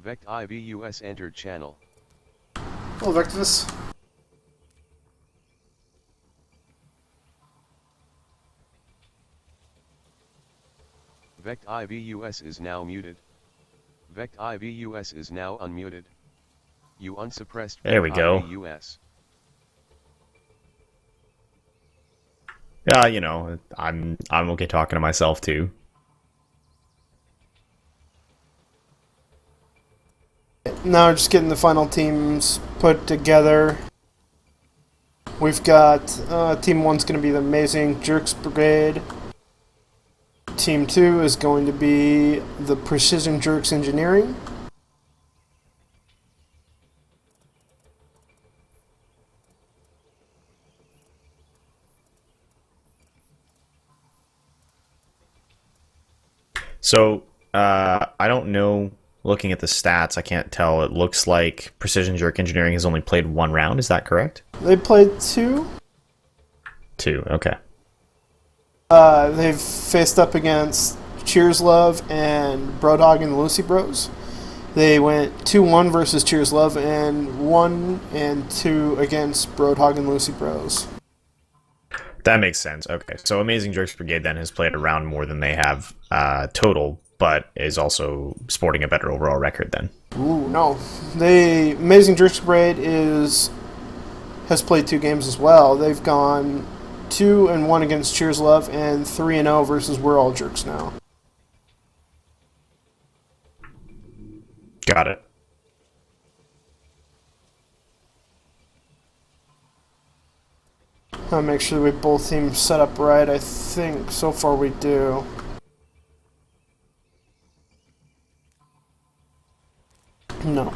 Vect IVUS entered channel. Hello, Vectus. Vect IVUS is now muted. Vect IVUS is now unmuted. You unsuppressed There we go. IVUS. Yeah, you know, I'm okay talking to myself too. Now we're just getting the final teams put together. We've got Team 1's going to be the Amazing Jerks Brigade. Team 2 is going to be the Precision Jerks Engineering. So, I don't know. Looking at the stats, I can't tell. It looks like Precision Jerk Engineering has only played one round. Is that correct? They played 2. 2, okay. They've faced up against Cheers Love and Brodog and the Lucy Bros. They went 2-1 versus Cheers Love and 1-2 against Brodog and Lucy Bros. That makes sense. Okay, so Amazing Jerks Brigade then has played a round more than they have total, but is also sporting a better overall record then. Ooh, no. The Amazing Jerks Brigade has played 2 games as well. They've gone 2-1 against Cheers Love and 3-0 versus We're All Jerks Now. Got it. I'll make sure we both teams set up right. I think so far we do. No.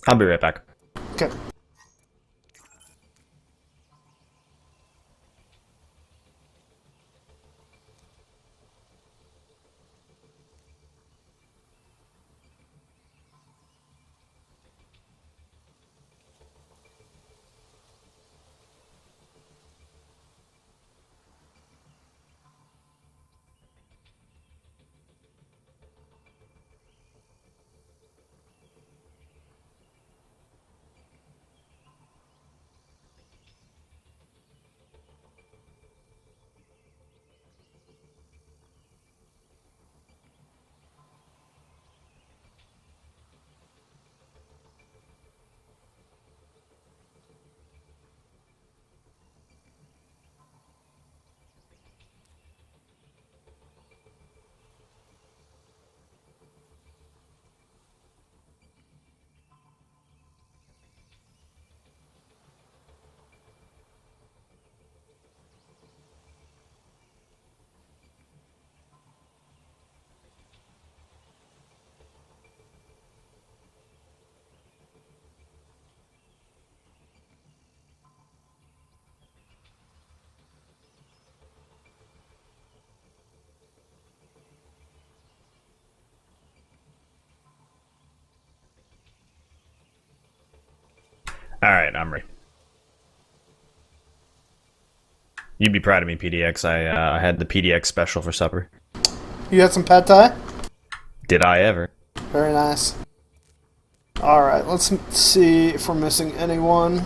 I'll be right back. Okay. Alright, I'm ready. You'd be proud of me, PDX. I had the PDX special for supper. You had some pad thai? Did I ever? Very nice. Alright, let's see if we're missing anyone.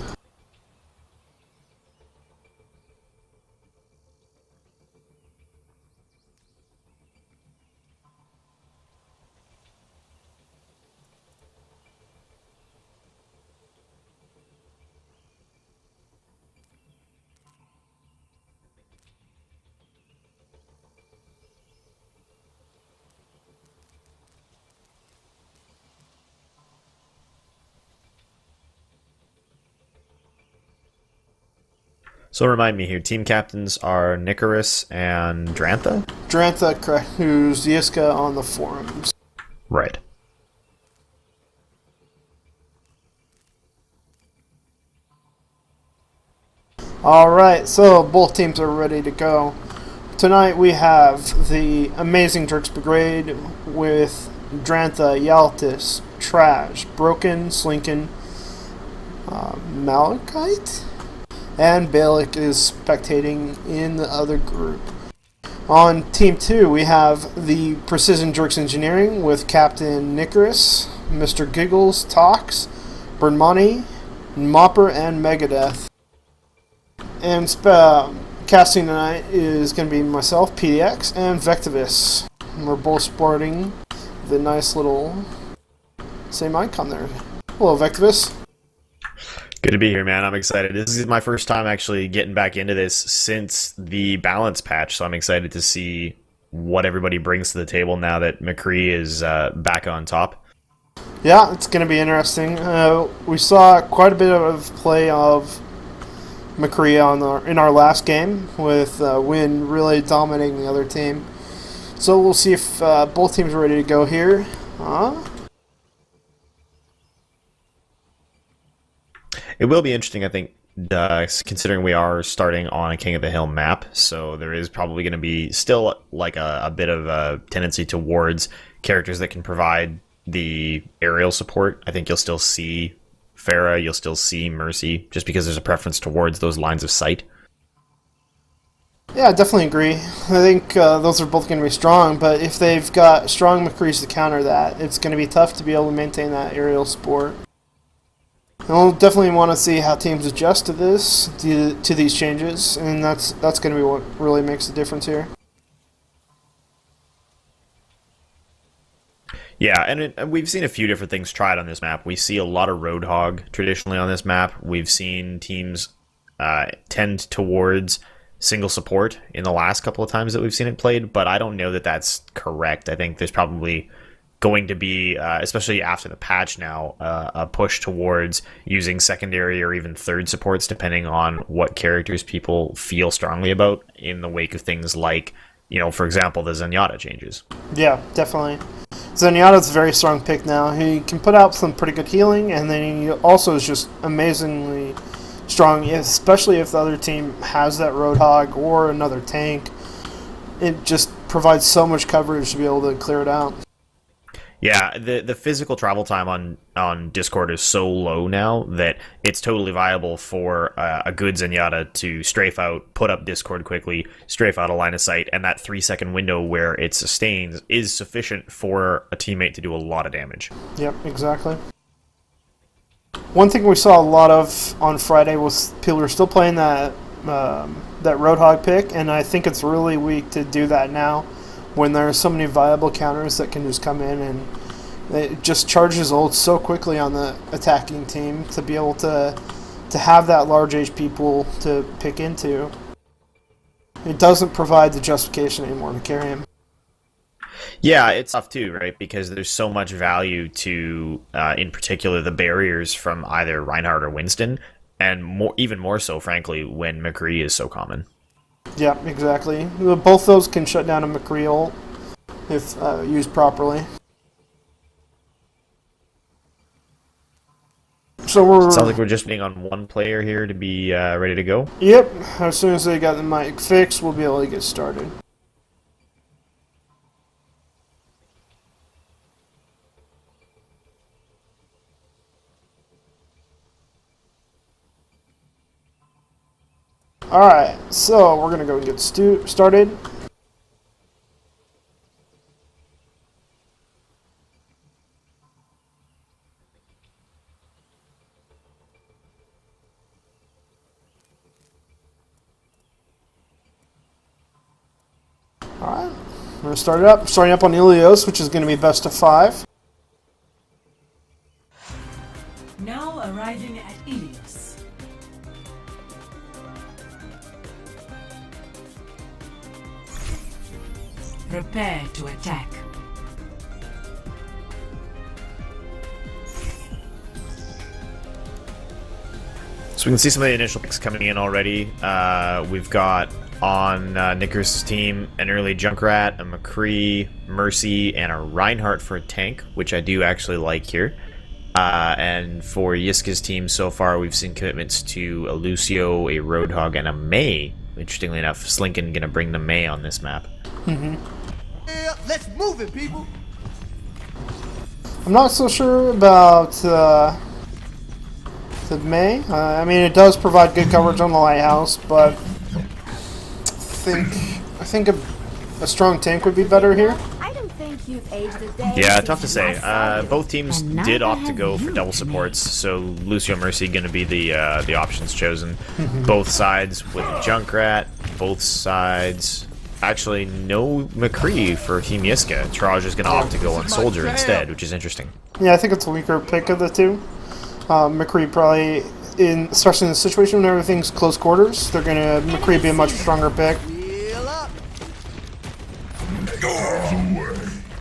So remind me here, team captains are Nicarus and Drantha? Drantha, correct, who's Yiska on the forums. Right. Alright, so both teams are ready to go. Tonight we have the amazing Jerks Brigade with Drantha, Yaltis, Trash, Broken, Slinkin, Malachite, and Balik is spectating in the other group. On Team 2 we have the Precision Jerks Engineering with Captain Nicaris, Mr. Giggles, Tox, Burnmoney, Mopper, and Megadeth. And casting tonight is going to be myself, PDX, and Vectivus. And we're both sporting the nice little same icon there. Hello, Vectivus. Good to be here, man. I'm excited. This is my first time actually getting back into this since the balance patch, so I'm excited to see what everybody brings to the table now that McCree is back on top. Yeah, it's going to be interesting. We saw quite a bit of play of McCree in our last game, with Win really dominating the other team. So we'll see if both teams are ready to go here. It will be interesting, I think, considering we are starting on a King of the Hill map, so there is probably going to be still like a bit of a tendency towards characters that can provide the aerial support. I think you'll still see Farah, you'll still see Mercy, just because there's a preference towards those lines of sight. Yeah, I definitely agree. I think those are both going to be strong, but if they've got strong McCrees to counter that, it's going to be tough to be able to maintain that aerial support. And we'll definitely want to see how teams adjust to this, to these changes, and that's going to be what really makes the difference here. Yeah, and we've seen a few different things tried on this map. We see a lot of Roadhog traditionally on this map. We've seen teams tend towards single support in the last couple of times that we've seen it played, but I don't know that that's correct. I think there's probably going to be, especially after the patch now, a push towards using secondary or even third supports, depending on what characters people feel strongly about in the wake of things like, for example, the Zenyatta changes. Yeah, definitely. Zenyatta's a very strong pick now. He can put out some pretty good healing, and then he also is just amazingly strong, especially if the other team has that Roadhog or another tank. It just provides so much coverage to be able to clear it out. Yeah, the physical travel time on Discord is so low now that it's totally viable for a good Zenyatta to strafe out, put up Discord quickly, strafe out a line of sight, and that 3-second window where it sustains is sufficient for a teammate to do a lot of damage. Yep, exactly. One thing we saw a lot of on Friday was people are still playing that Roadhog pick, and I think it's really weak to do that now, when there are so many viable counters that can just come in, and it just charges ult so quickly on the attacking team to be able to have that large HP pool to pick into. It doesn't provide the justification anymore to carry him. Yeah, it's tough too, right? Because there's so much value to, in particular, the barriers from either Reinhardt or Winston, and even more so, frankly, when McCree is so common. Yeah, exactly. Both those can shut down a McCree ult if used properly. So Sounds like we're just waiting on one player here to be ready to go. Yep. As soon as they got the mic fixed, we'll be able to get started. Alright, so we're going to go and get started. Alright, we're going to start it up. Starting up on Ilios, which is going to be best of 5. Now arriving at Ilios. Prepare to attack. So we can see some of the initial picks coming in already. We've got on Nickers' team an early Junkrat, a McCree, Mercy, and a Reinhardt for a tank, which I do actually like here. And for Yiska's team so far, we've seen commitments to a Lucio, a Roadhog, and a Mei. Interestingly enough, Slinkin gonna bring the Mei on this map. Yeah, let's move it, people. I'm not so sure about the Mei. I mean, it does provide good coverage on the lighthouse, but I think a strong tank would be better here. I don't think you've aged a day. Yeah, tough to say. Both teams did opt to go for double supports, so Lucio Mercy going to be the options chosen. Both sides with Junkrat, both sides. Actually, no McCree for Team Yiska. Traj is going to opt to go on Soldier instead, which is interesting. Yeah, I think it's a weaker pick of the two. McCree probably, especially in the situation when everything's close quarters, McCree be a much stronger pick.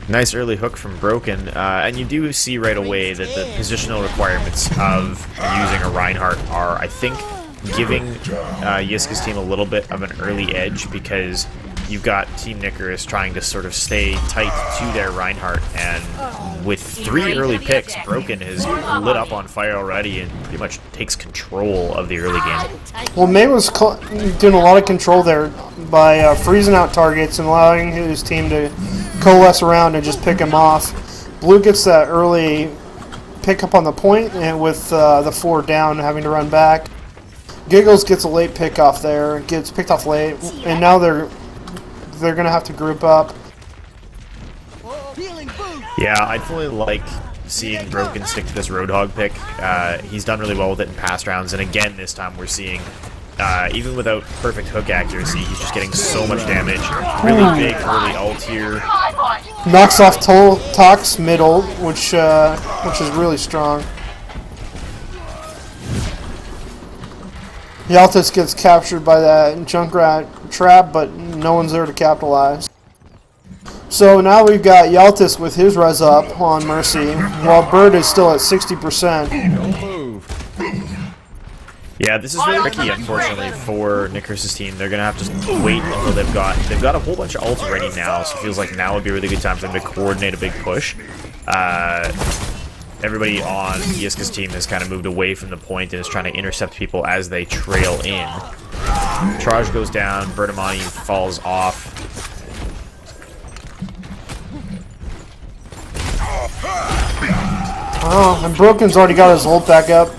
Nice early hook from Broken, and you do see right away that the positional requirements of using a Reinhardt are, I think, giving Yiska's team a little bit of an early edge, because you've got Team Nicaris trying to sort of stay tight to their Reinhardt, and with 3 early picks, Broken has lit up on fire already and pretty much takes control of the early game. Well, Mei was doing a lot of control there by freezing out targets and allowing his team to coalesce around and just pick him off. Blue gets that early pick up on the point, and with the 4 down, having to run back. Giggles gets a late pick off there, gets picked off late, and now they're gonna have to group up. Yeah, I'd fully like seeing Broken stick to this Roadhog pick. He's done really well with it in past rounds, and again this time we're seeing, even without perfect hook accuracy, he's just getting so much damage. Really big early ult here. Knocks off Tox mid ult, which is really strong. Yaltis gets captured by that Junkrat trap, but no one's there to capitalize. So now we've got Yaltis with his res up on Mercy, while Bird is still at 60%. Yeah, this is really tricky, unfortunately, for Nicaris' team. They're gonna have to wait until they've got a whole bunch of ults ready now, so it feels like now would be a really good time for them to coordinate a big push. Everybody on Yiska's team has kind of moved away from the point and is trying to intercept people as they trail in. Traj goes down, Bertamani falls off. Oh, and Broken's already got his ult back up.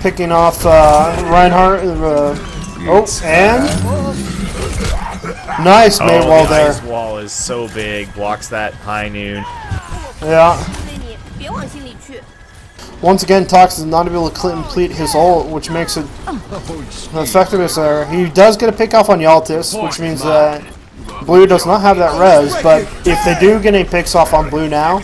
Picking off Reinhardt. And nice Mei wall there. Ice wall is so big, blocks that high noon. Yeah. Once again, Tox is not able to complete his ult, which makes it effectiveness there. He does get a pick off on Yaltis, which means that Blue does not have that res, but if they do get any picks off on Blue now,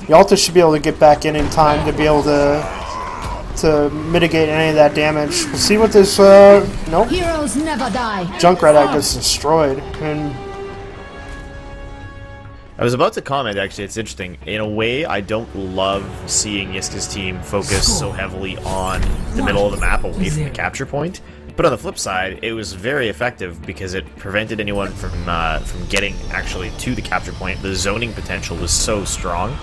Yaltis should be able to get back in time to be able to mitigate any of that damage. We'll see what this, nope. Heroes never die. Junkrat gets destroyed, and I was about to comment, actually, it's interesting. In a way, I don't love seeing Yiska's team focus so heavily on the middle of the map away from the capture point. But on the flip side, it was very effective because it prevented anyone from getting actually to the capture point. The zoning potential was so strong.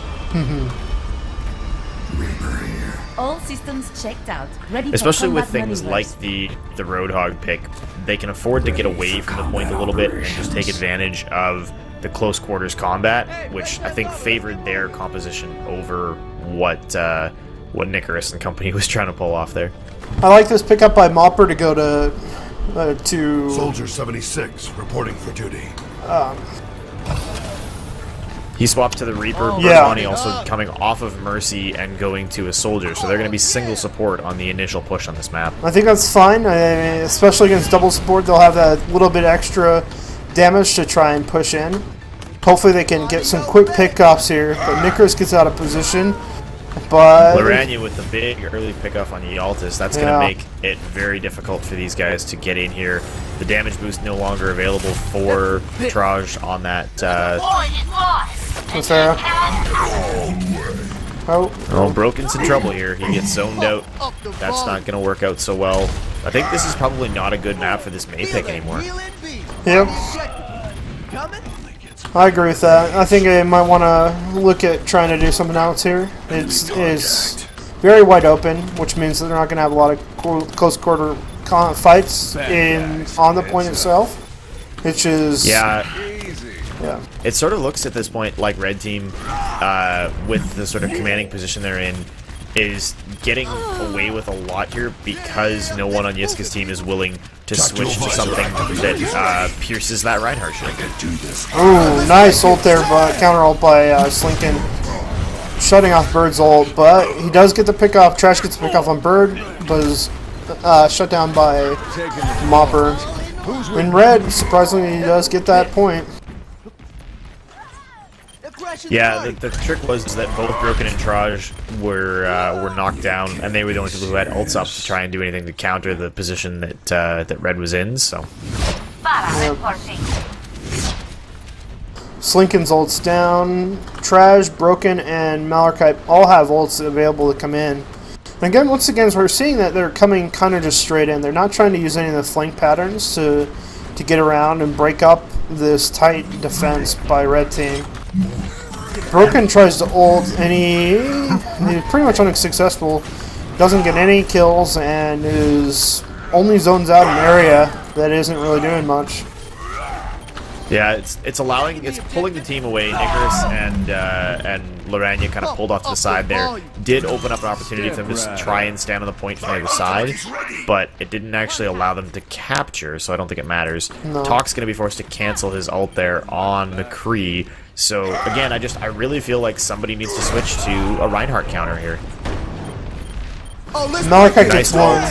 All systems checked out. Ready Especially for with combat things maneuvers. like the Roadhog pick, they can afford to get away from the point a little bit and just take advantage of the close quarters combat, which I think favored their composition over what Nicaris and company was trying to pull off there. I like this pickup by Mopper to go to Soldier 76 reporting for duty. He swapped to the Reaper, Yeah. Bertamani also coming off of Mercy and going to a Soldier, so they're going to be single support on the initial push on this map. I think that's fine, especially against double support. They'll have that little bit extra damage to try and push in. Hopefully they can get some quick pickups here, but Nicaris gets out of position. But Lorania with the big early pickoff on Yaltis, that's going to make it very difficult for these guys to get in here. The damage boost no longer available for Traj on that. what's there? Oh, Broken's in trouble here. He gets zoned out. That's not going to work out so well. I think this is probably not a good map for this Mei pick anymore. Yep. I agree with that. I think I might want to look at trying to do something else here. It's very wide open, which means that they're not going to have a lot of close quarter fights on the point itself. Which is yeah. It sort of looks at this point like Red Team, with the sort of commanding position they're in, is getting away with a lot here because no one on Yiska's team is willing to switch to something that pierces that Reinhardt shield. Ooh, nice ult there, but counter ult by Slinkin, shutting off Bird's ult, but he does get the pick off. Trash gets the pick off on Bird, but is shut down by Mopper. In red, surprisingly, he does get that point. Yeah, the trick was that both Broken and Traj were knocked down, and they were the only people who had ults up to try and do anything to counter the position that that Red was in. So, Slinkin's ults down. Trash, Broken, and Malachite all have ults available to come in. And again, once again, we're seeing that they're coming kind of just straight in. They're not trying to use any of the flank patterns to get around and break up this tight defense by Red Team. Broken tries to ult, and he's pretty much unsuccessful. Doesn't get any kills, and is only zones out an area that isn't really doing much. Yeah, it's pulling the team away. Nicholas and Lorania kind of pulled off to the side there. Did open up an opportunity for them to try and stand on the point from the other side, but it didn't actually allow them to capture, so I don't think it matters. No. Talk's going to be forced to cancel his ult there on McCree. So again, I really feel like somebody needs to switch to a Reinhardt counter here. Malachite gets one.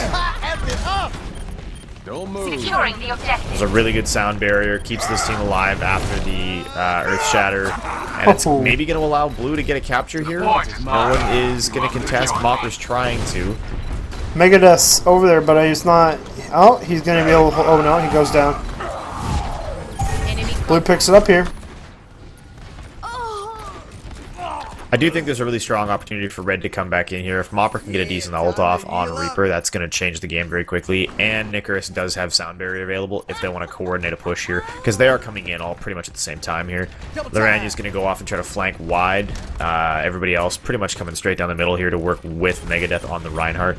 Securing the objective. There's a really good sound barrier, keeps this team alive after the Earth Shatter, and it's maybe going to allow Blue to get a capture here. No one is going to contest. Mopper's trying to. Megadeth's over there, but he's not. Oh, he's going to be able to. Oh no, he goes down. Blue picks it up here. I do think there's a really strong opportunity for Red to come back in here. If Mopper can get a decent ult off on Reaper, that's going to change the game very quickly. And Nicholas does have Sound Barrier available if they want to coordinate a push here, because they are coming in all pretty much at the same time here. Lorania's going to go off and try to flank wide. Everybody else pretty much coming straight down the middle here to work with Megadeth on the Reinhardt.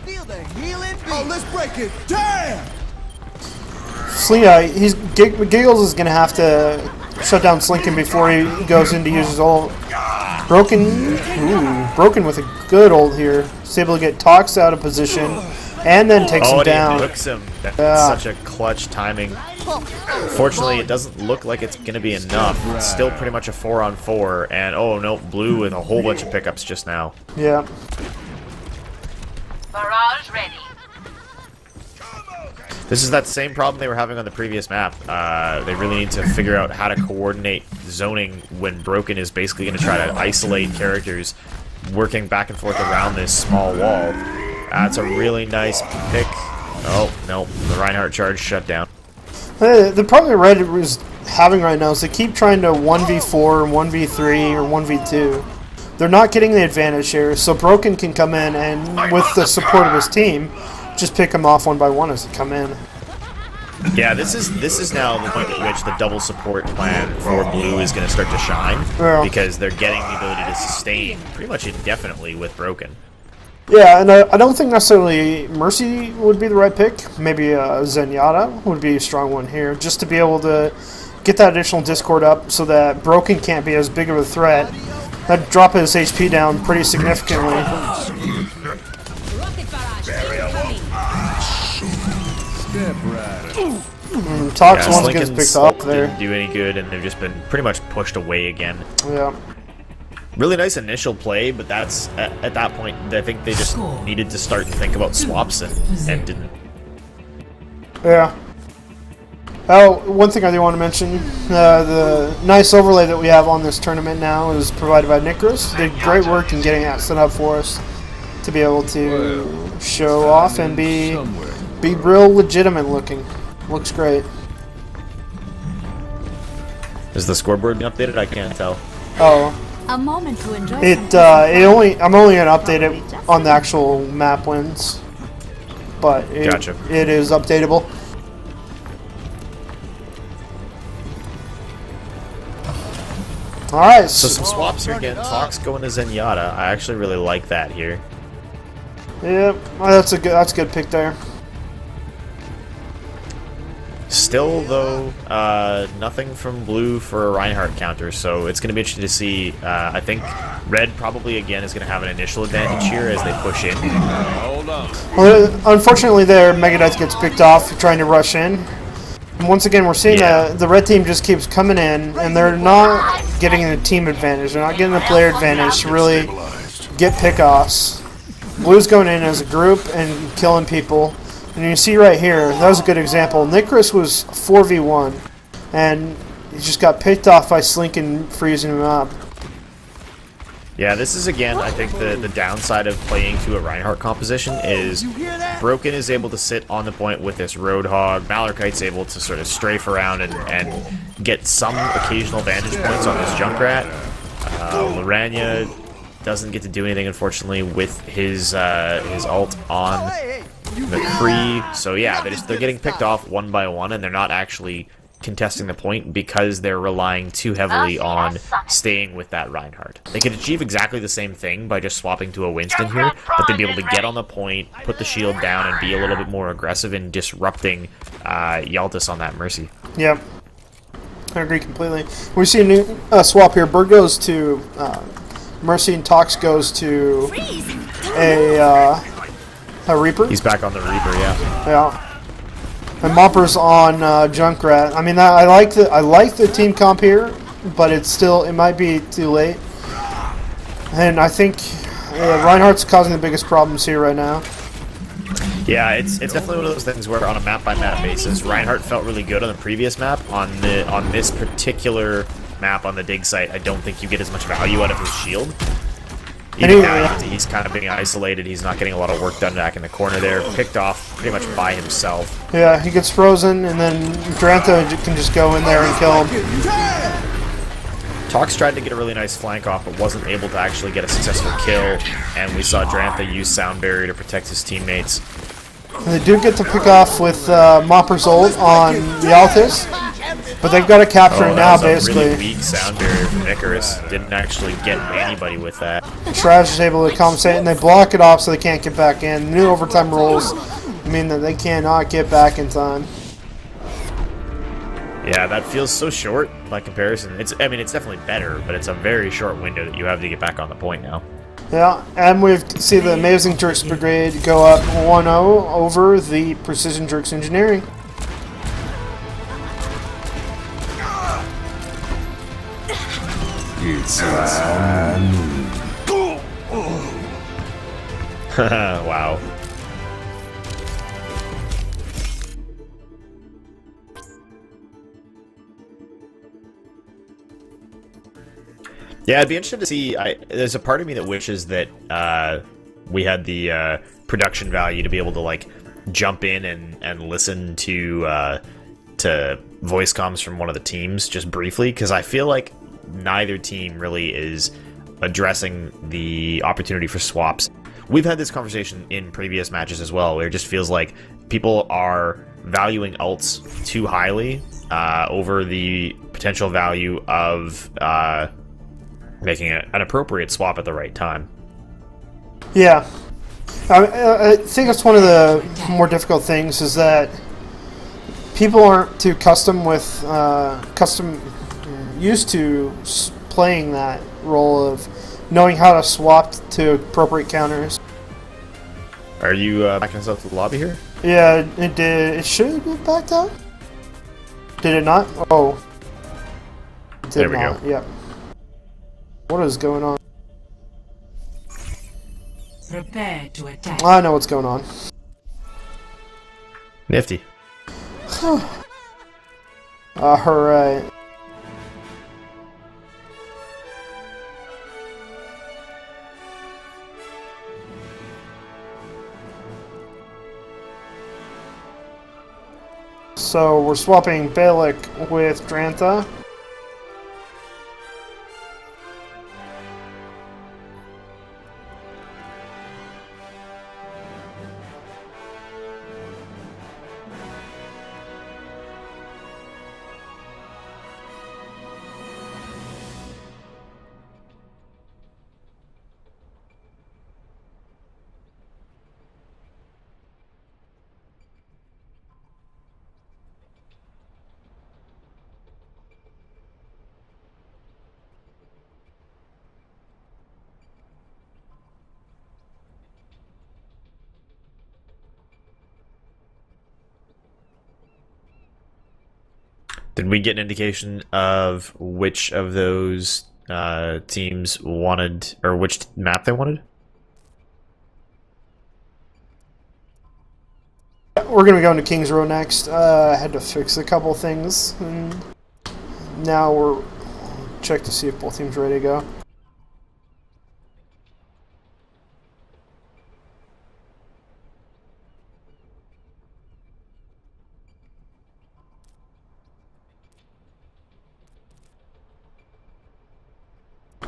Feel the healing beat. Oh, let's break it. Damn! Giggles is going to have to shut down Slinkin before he goes in to use his ult. Broken with a good ult here. He's able to get Tox out of position and then takes him down. He hooks him. That's such a clutch timing. Fortunately, it doesn't look like it's going to be enough. It's still pretty much a 4-on-4, and oh no, Blue with a whole bunch of pickups just now. Yeah. Barrage ready. This is that same problem they were having on the previous map. They really need to figure out how to coordinate zoning when Broken is basically going to try to isolate characters working back and forth around this small wall. That's a really nice pick. Oh, no. The Reinhardt charge shut down. The problem Red is having right now is they keep trying to 1v4, 1v3, or 1v2. They're not getting the advantage here, so Broken can come in and, with the support of his team, just pick them off one by one as they come in. Yeah, this is now the point at which the double support plan for Blue is going to start to shine, because they're getting the ability to sustain pretty much indefinitely with Broken. Yeah, and I don't think necessarily Mercy would be the right pick. Maybe Zenyatta would be a strong one here, just to be able to get that additional Discord up so that Broken can't be as big of a threat. That'd drop his HP down pretty significantly. Tox once gets picked up there. Didn't do any good, and they've just been pretty much pushed away again. Yeah. Really nice initial play, but that's at that point I think they just needed to start to think about swaps and didn't. Yeah. Oh, one thing I do want to mention, the nice overlay that we have on this tournament now is provided by Nicholas. Did great work in getting that set up for us to be able to show off and be real legitimate looking. Looks great. Is the scoreboard being updated? I can't tell. Oh. A moment to enjoy. I'm only gonna update it on the actual map wins, but it is updatable. Alright, So some swaps here again. Tox going to Zenyatta. I actually really like that here. yeah, that's a good pick there. Still, though, nothing from blue for a Reinhardt counter, so it's going to be interesting to see. I think red probably, again, is going to have an initial advantage here as they push in. Well, unfortunately there, Megadeth gets picked off trying to rush in. And once again, we're seeing the red team just keeps coming in, and they're not getting the team advantage. They're not getting the player advantage to really get pickoffs. Blue's going in as a group and killing people. And you see right here, that was a good example. Nicholas was 4v1, and he just got picked off by Slink and freezing him up. Yeah, this is, again, I think the downside of playing to a Reinhardt composition is Broken is able to sit on the point with this Roadhog. Malachite's able to sort of strafe around and get some occasional vantage points on this Junkrat. Lorania doesn't get to do anything, unfortunately, with his ult on McCree. So yeah, they're getting picked off one by one, and they're not actually contesting the point because they're relying too heavily on staying with that Reinhardt. They could achieve exactly the same thing by just swapping to a Winston here, but they'd be able to get on the point, put the shield down, and be a little bit more aggressive in disrupting Yaltis on that Mercy. Yep. I agree completely. We see a new swap here. Bird goes to Mercy and Tox goes to a Reaper. He's back on the Reaper, yeah. Yeah. And Mopper's on Junkrat. I mean, I like the team comp here, but it might be too late. And I think Reinhardt's causing the biggest problems here right now. Yeah, it's definitely one of those things where on a map by map basis, Reinhardt felt really good on the previous map. On this particular map on the dig site, I don't think you get as much value out of his shield. Even now, he's kind of being isolated. He's not getting a lot of work done back in the corner there. Picked off pretty much by himself. Yeah, he gets frozen, and then Drantha can just go in there and kill him. Tox tried to get a really nice flank off, but wasn't able to actually get a successful kill. And we saw Drantha use Sound Barrier to protect his teammates. And they do get to pick off with Mopper's ult on Yaltis. But they've got to capture it now, basically. Really weak Sound Barrier from Icarus. Didn't actually get anybody with that. Trash is able to compensate, and they block it off so they can't get back in. New overtime rules mean that they cannot get back in time. Yeah, that feels so short by comparison. I mean, it's definitely better, but it's a very short window that you have to get back on the point now. Yeah, and we see the amazing Jerks Brigade go up 1-0 over the Precision Jerks Engineering. Wow. Yeah, it'd be interesting to see. There's a part of me that wishes that we had the production value to be able to like jump in and listen to voice comms from one of the teams just briefly, because I feel like neither team really is addressing the opportunity for swaps. We've had this conversation in previous matches as well, where it just feels like people are valuing ults too highly over the potential value of making an appropriate swap at the right time. Yeah. I think that's one of the more difficult things, is that people aren't too used to playing that role of knowing how to swap to appropriate counters. Are you backing us up to the lobby here? Yeah, it did. It should have backed out. Did it not? Oh. It did There we not. go. Yep. What is going on? Prepare to attack. I know what's going on. Nifty. Alright. So we're swapping Balik with Drantha. Did we get an indication of which of those teams wanted, or which map they wanted? We're gonna go into Kings Row next. I had to fix a couple things, and now we're check to see if both teams are ready to go.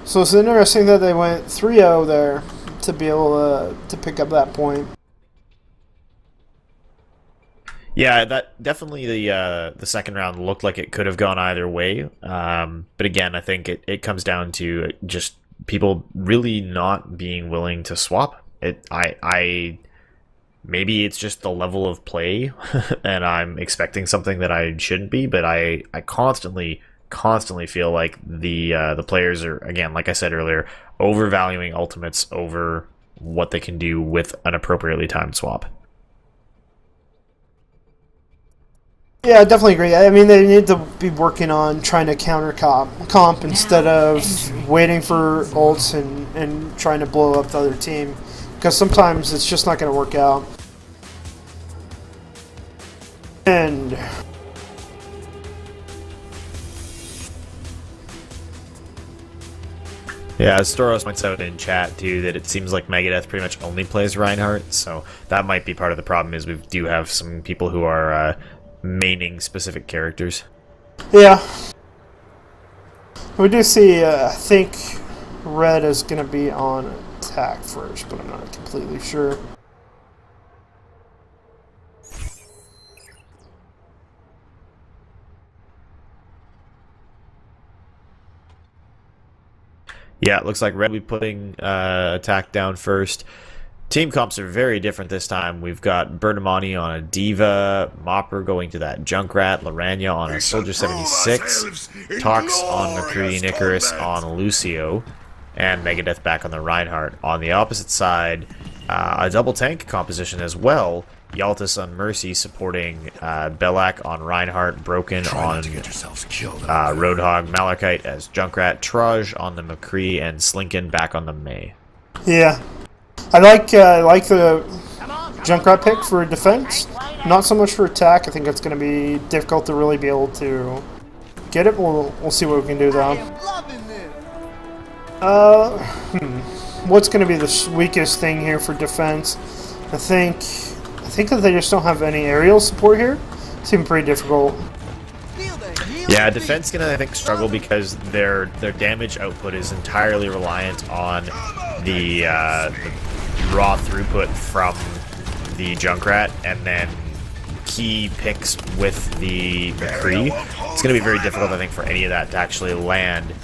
So it's interesting that they went 3-0 there to be able to pick up that point. Yeah, that definitely the second round looked like it could have gone either way. But again, I think it comes down to just people really not being willing to swap. I maybe it's just the level of play, and I'm expecting something that I shouldn't be. But I constantly feel like the players are, again, like I said earlier, overvaluing ultimates over what they can do with an appropriately timed swap. Yeah, I definitely agree. I mean, they need to be working on trying to counter comp instead of waiting for ults and trying to blow up the other team, because sometimes it's just not going to work out. And yeah, Storos points out in chat too that it seems like Megadeth pretty much only plays Reinhardt, so that might be part of the problem. Is we do have some people who are maining specific characters. yeah, we do see. I think Red is going to be on attack first, but I'm not completely sure. Yeah, it looks like Red will be putting attack down first. Team comps are very different this time. We've got Bernamani on a Diva, Mopper going to that Junkrat, Laranya on a Soldier 76, Tox on McCree, Icarus on Lucio, and Megadeth back on the Reinhardt. On the opposite side, a double tank composition as well. Yaltis on Mercy supporting Belak on Reinhardt, Broken on Roadhog, Malachite as Junkrat, Trudge on the McCree, and Slinkin back on the Mei. Yeah, I like the Junkrat pick for defense, not so much for attack. I think it's going to be difficult to really be able to get it. We'll see what we can do though. What's going to be the weakest thing here for defense? I think that they just don't have any aerial support here. Seems pretty difficult. Yeah, defense gonna, I think, struggle because their damage output is entirely reliant on the raw throughput from the Junkrat, and then key picks with the McCree. It's gonna be very difficult, I think, for any of that to actually land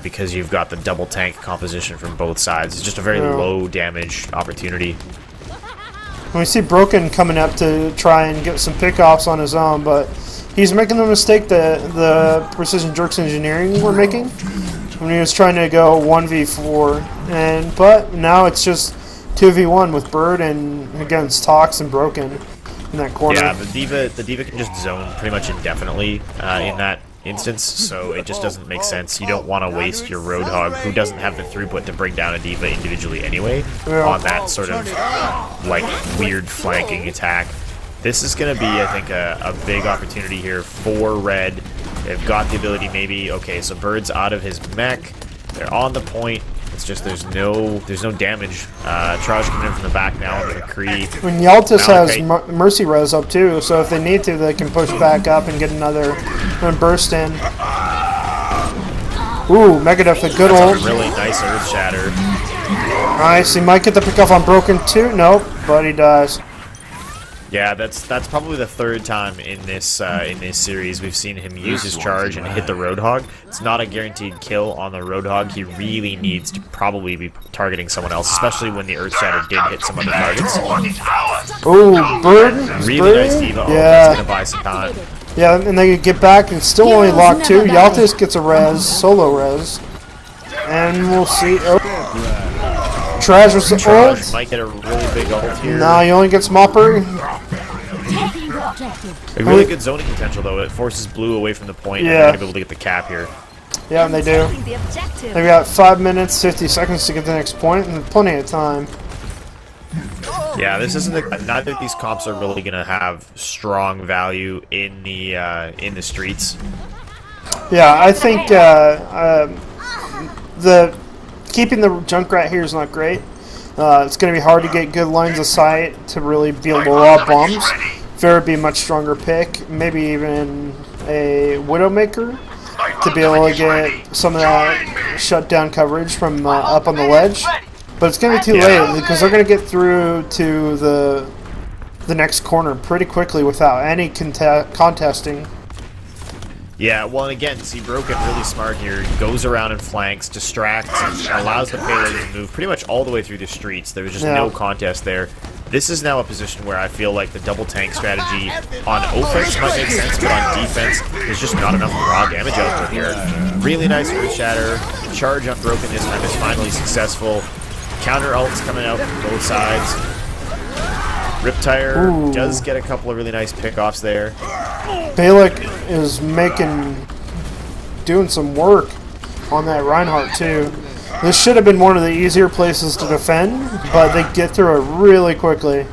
because you've got the double tank composition from both sides. It's just a very low damage opportunity. We see Broken coming up to try and get some pickoffs on his own, but he's making the mistake that the Precision Jerks Engineering were making when he was trying to go 1v4. But now it's just 2v1 with Bird and against Tox and Broken in that corner. Yeah, the Diva can just zone pretty much indefinitely in that instance, so it just doesn't make sense. You don't want to waste your Roadhog, who doesn't have the throughput to bring down a Diva individually anyway, on that sort of like weird flanking attack. This is going to be, I think, a big opportunity here for Red. They've got the ability, maybe. Okay, so Bird's out of his mech. They're on the point. It's just there's no damage. Traj coming in from the back now on the McCree. When Yaltis has Mercy Res up too, so if they need to, they can push back up and get another burst in. Ooh, Megadeth, a good ult. Really nice Earth Shatter. Nice, he might get the pick off on Broken too. Nope, but he does. Yeah, that's probably the third time in this series we've seen him use his charge and hit the Roadhog. It's not a guaranteed kill on the Roadhog. He really needs to probably be targeting someone else, especially when the Earth Shatter did hit some other targets. Ooh, Bird. Really nice Diva. Yeah. That's gonna buy some time. Yeah, and they get back and still only locked two. Yaltis gets a res, solo res, and we'll see. Oh. Trash with the ult. Might get a really big ult here. No, he only gets Mopper. objective. A really good zoning potential, though. It forces blue away from the point, and they're Yeah. going to be able to get the cap here. Yeah, and they do. The objective. They've got 5 minutes, 50 seconds to get the next point, and plenty of time. Yeah, this isn't. Neither of these comps are really going to have strong value in the streets. Yeah, I think the keeping the Junkrat here is not great. It's going to be hard to get good lines of sight to really be able to lob bombs. Fair would be a much stronger pick. Maybe even a Widowmaker to be able to get some of that shutdown coverage from up on the ledge. But it's going to be too late because they're going to get through to the next corner pretty quickly without any contesting. Yeah, well, and again, see, Broken really smart here. Goes around and flanks, distracts, and allows the payload to move pretty much all the way through the streets. There was just no contest there. This is now a position where I feel like the double tank strategy on offense might make sense, but on defense, there's just not enough raw damage output here. Really nice Earth Shatter. Charge on Broken this time is finally successful. Counter ults coming out from both sides. Riptire does get a couple of really nice pickoffs there. Balak is doing some work on that Reinhardt too. This should have been one of the easier places to defend, but they get through it really quickly.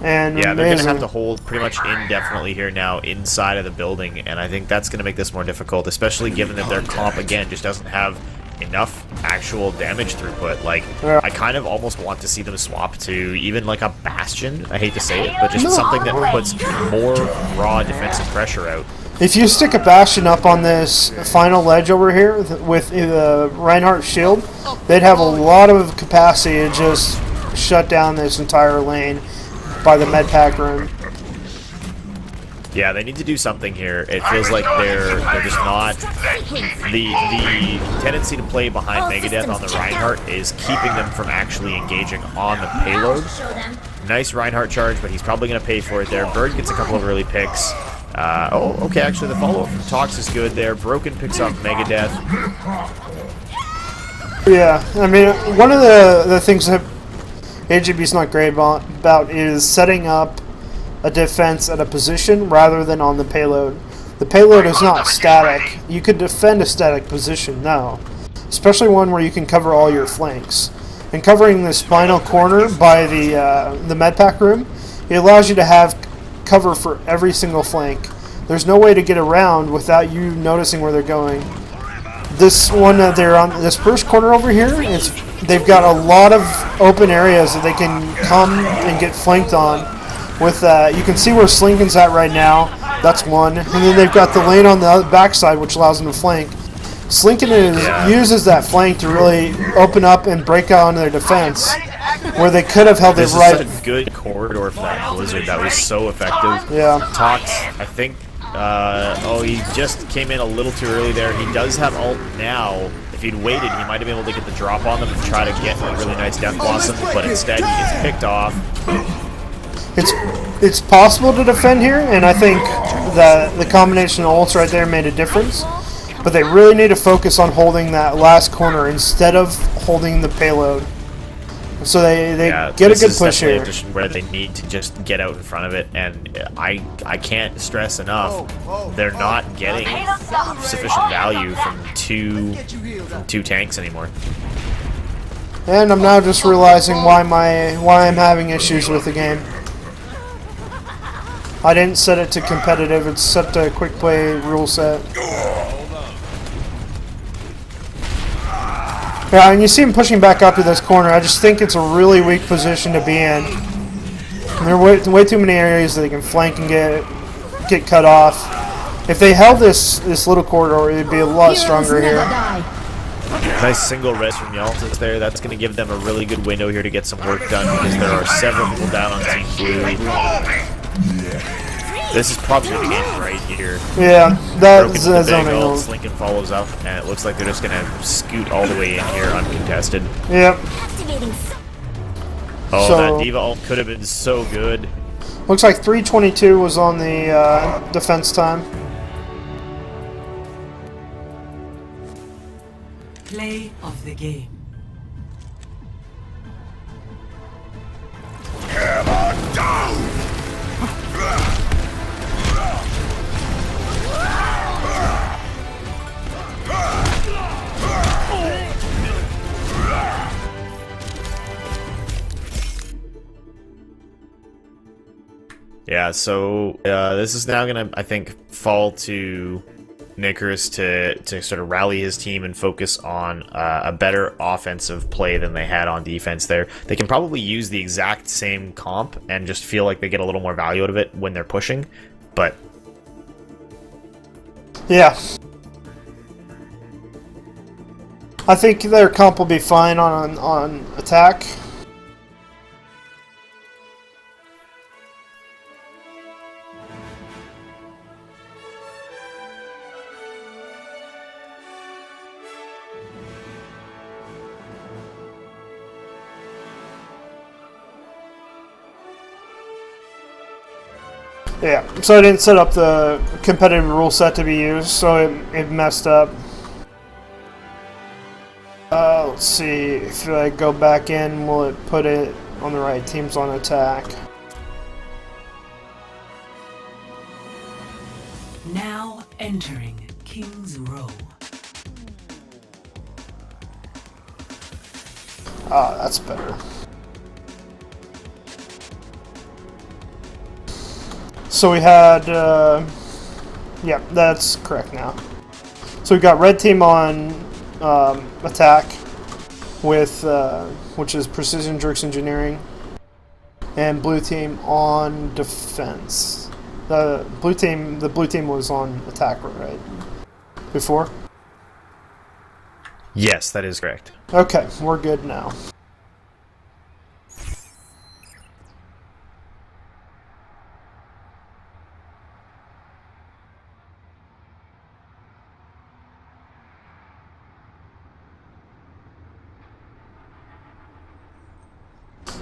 And yeah, they're going to have to hold pretty much indefinitely here now inside of the building, and I think that's going to make this more difficult, especially given that their comp, again, just doesn't have enough actual damage throughput. Like, I kind of almost want to see them swap to even like a Bastion. I hate to say it, but just something that puts more raw defensive pressure out. If you stick a Bastion up on this final ledge over here with the Reinhardt shield, they'd have a lot of capacity to just shut down this entire lane by the med pack room. Yeah, they need to do something here. It feels like they're just not... The tendency to play behind Megadeth on the Reinhardt is keeping them from actually engaging on the payload. Nice Reinhardt charge, but he's probably going to pay for it there. Bird gets a couple of early picks. Okay, actually the follow-up from Tox is good there. Broken picks up Megadeth. Yeah, I mean, one of the things that AJB's not great about is setting up a defense at a position rather than on the payload. The payload is not static. You could defend a static position now, especially one where you can cover all your flanks. And covering this final corner by the med pack room, it allows you to have cover for every single flank. There's no way to get around without you noticing where they're going. This one they're on this first corner over here, they've got a lot of open areas that they can come and get flanked on. With you can see where Slinkin's at right now. That's one, and then they've got the lane on the backside, which allows them to flank. Slinkin uses that flank to really open up and break out into their defense, where they could have held it right. This is a good corridor for that Blizzard. That was so effective. Yeah. Tox, I think. He just came in a little too early there. He does have ult now. If he'd waited, he might have been able to get the drop on them and try to get a really nice Death Blossom, but instead he gets picked off. It's possible to defend here, and I think that the combination of ults right there made a difference. But they really need to focus on holding that last corner instead of holding the payload. So they get a good push here. A position where they need to just get out in front of it, and I can't stress enough, they're not getting sufficient value from two tanks anymore. And I'm now just realizing why I'm having issues with the game. I didn't set it to competitive, it's set to quick play rule set. Yeah, and you see him pushing back up to this corner. I just think it's a really weak position to be in. There are way too many areas that they can flank and get cut off. If they held this little corridor, it'd be a lot stronger here. Nice single res from Yaltis there. That's going to give them a really good window here to get some work done because there are several people down on Team Blue. This is probably the game right here. Yeah, that's zoning. Slinkin follows up, and it looks like they're just going to scoot all the way in here uncontested. Yep. Oh, that D.Va ult could have been so good. Looks like 3:22 was on the defense time. Play of the game. Yeah, so this is now going to, I think, fall to Nickers to sort of rally his team and focus on a better offensive play than they had on defense there. They can probably use the exact same comp and just feel like they get a little more value out of it when they're pushing, but... Yeah. I think their comp will be fine on attack. Yeah, so I didn't set up the competitive rule set to be used, so it messed up. Let's see, if I go back in, will it put it on the right teams on attack? Now entering King's Row. Ah, that's better. So we had, yeah, that's correct now. So we've got red team on attack with, which is precision jerks engineering, and blue team on defense. The blue team was on attack, right? Before? Yes, that is correct. Okay, we're good now.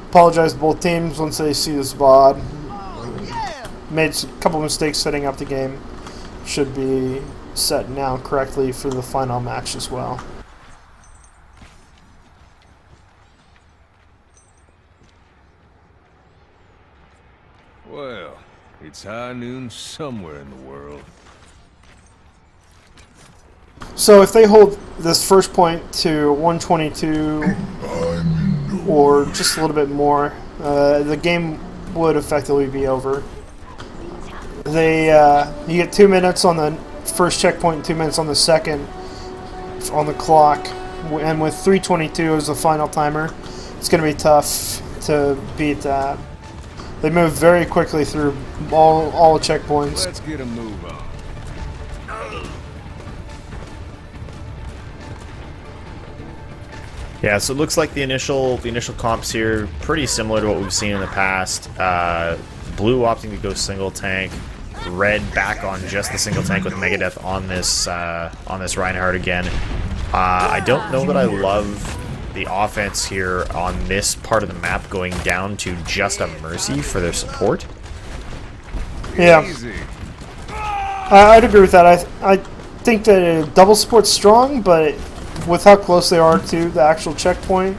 Apologize to both teams once they see this VOD. Made a couple mistakes setting up the game. Should be set now correctly for the final match as well. Well, it's high noon somewhere in the world. So if they hold this first point to 122 or just a little bit more, the game would effectively be over. They you get 2 minutes on the first checkpoint and 2 minutes on the second on the clock, and with 3:22 as the final timer, it's going to be tough to beat that. They move very quickly through all checkpoints. Let's get a move on. Yeah, so it looks like the initial comps here pretty similar to what we've seen in the past. Blue opting to go single tank, red back on just the single tank with Megadeth on this Reinhardt again. I don't know that I love the offense here on this part of the map going down to just a Mercy for their support. Yeah, I'd agree with that. I think that double support's strong, but with how close they are to the actual checkpoint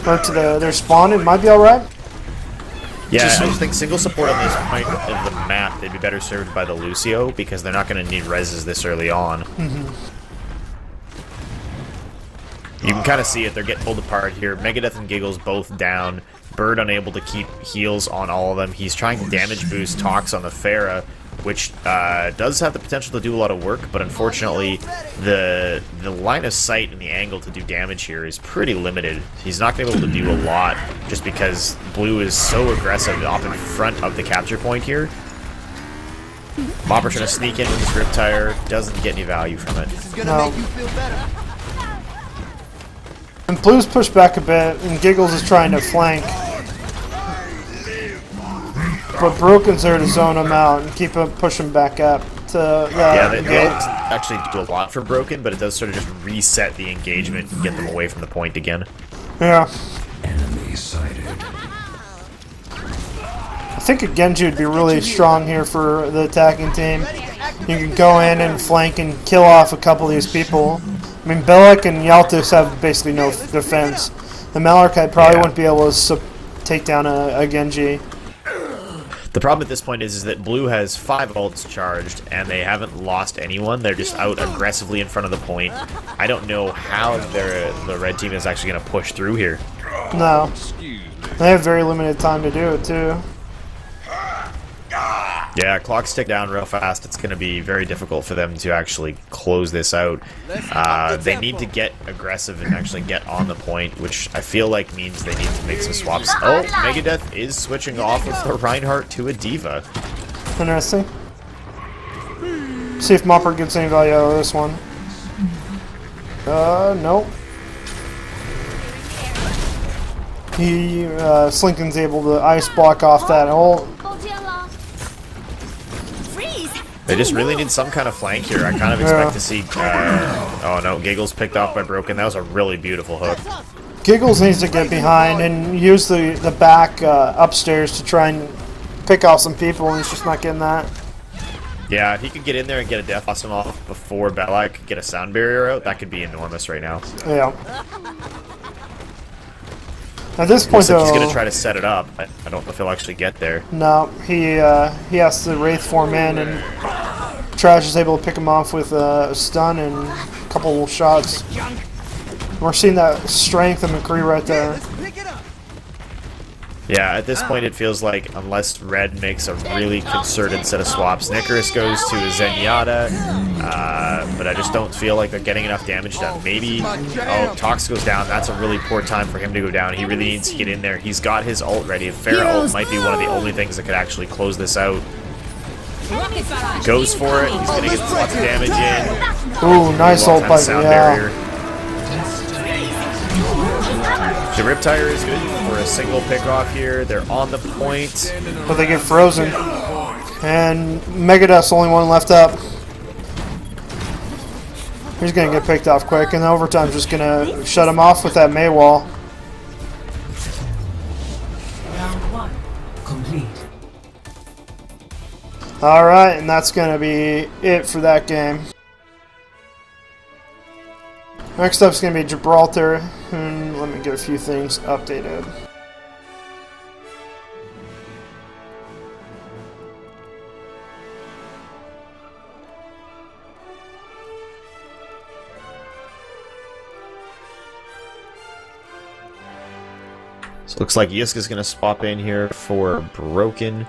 or to their spawn, it might be alright. Yeah, I just think single support on this point of the map, they'd be better served by the Lucio because they're not going to need reses this early on. You can kind of see it, they're getting pulled apart here. Megadeth and Giggles both down. Bird unable to keep heals on all of them. He's trying to damage boost Tox on the Pharah, which does have the potential to do a lot of work, but unfortunately the line of sight and the angle to do damage here is pretty limited. He's not going to be able to do a lot just because Blue is so aggressive up in front of the capture point here. Mopper trying to sneak in with his Riptire, doesn't get any value from it. This is gonna make you feel better. And Blue's pushed back a bit, and Giggles is trying to flank. But Broken's there to zone him out and keep him pushing back up to the they gate. actually do a lot for Broken, but it does sort of just reset the engagement and get them away from the point again. Yeah. Enemy sighted. I think a Genji would be really strong here for the attacking team. You can go in and flank and kill off a couple of these people. I mean, Belek and Yaltis have basically no defense. The Malachite probably wouldn't be able to take down a Genji. The problem at this point is that Blue has 5 ults charged, and they haven't lost anyone. They're just out aggressively in front of the point. I don't know how the red team is actually going to push through here. No. They have very limited time to do it, too. Yeah, clocks tick down real fast. It's going to be very difficult for them to actually close this out. They need to get aggressive and actually get on the point, which I feel like means they need to make some swaps. Oh, Megadeth is switching off of the Reinhardt to a Diva. Interesting. See if Mopper gets any value out of this one. Nope. Slinken's able to ice block off that ult. They just really need some kind of flank here. I kind of expect to see... oh no, Giggles picked off by Broken. That was a really beautiful hook. Giggles needs to get behind and use the back upstairs to try and pick off some people, and he's just not getting that. Yeah, if he could get in there and get a Death Blossom off before Bella could get a sound barrier out, that could be enormous right now. Yeah. At this point, though, he's going to try to set it up. I don't know if he'll actually get there. No, he has to Wraith form in, and Trash is able to pick him off with a stun and a couple shots. We're seeing that strength of McCree right there. Yeah, at this point it feels like unless Red makes a really concerted set of swaps, Nicaris goes to a Zenyatta, but I just don't feel like they're getting enough damage done. Maybe, oh, Tox goes down. That's a really poor time for him to go down. He really needs to get in there. He's got his ult ready. A fair ult might be one of the only things that could actually close this out. He goes for it. He's going to get lots of damage in. Ooh, nice ult by barrier. The Riptire is good for a single pick off here. They're on the point. But they get frozen. And Megadeth's the only one left up. He's going to get picked off quick, and Overtime's just going to shut him off with that May wall. Round 1 complete. Alright, and that's going to be it for that game. Next up is going to be Gibraltar, and let me get a few things updated. So it looks like Yiska's going to swap in here for Broken.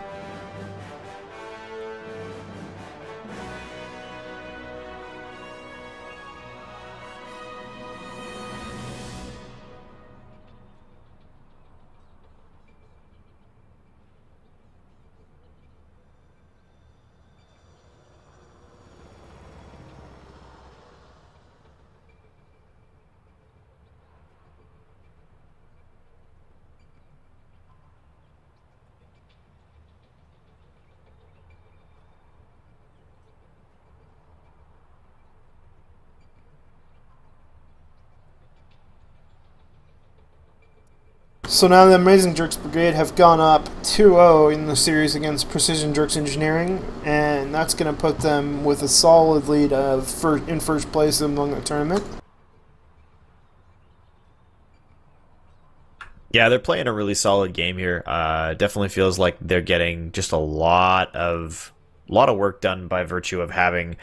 So now the Amazing Jerks Brigade have gone up 2-0 in the series against Precision Jerks Engineering, and that's going to put them with a solid lead of in first place among the tournament. Yeah, they're playing a really solid game here. Definitely feels like they're getting just a lot of work done by virtue of having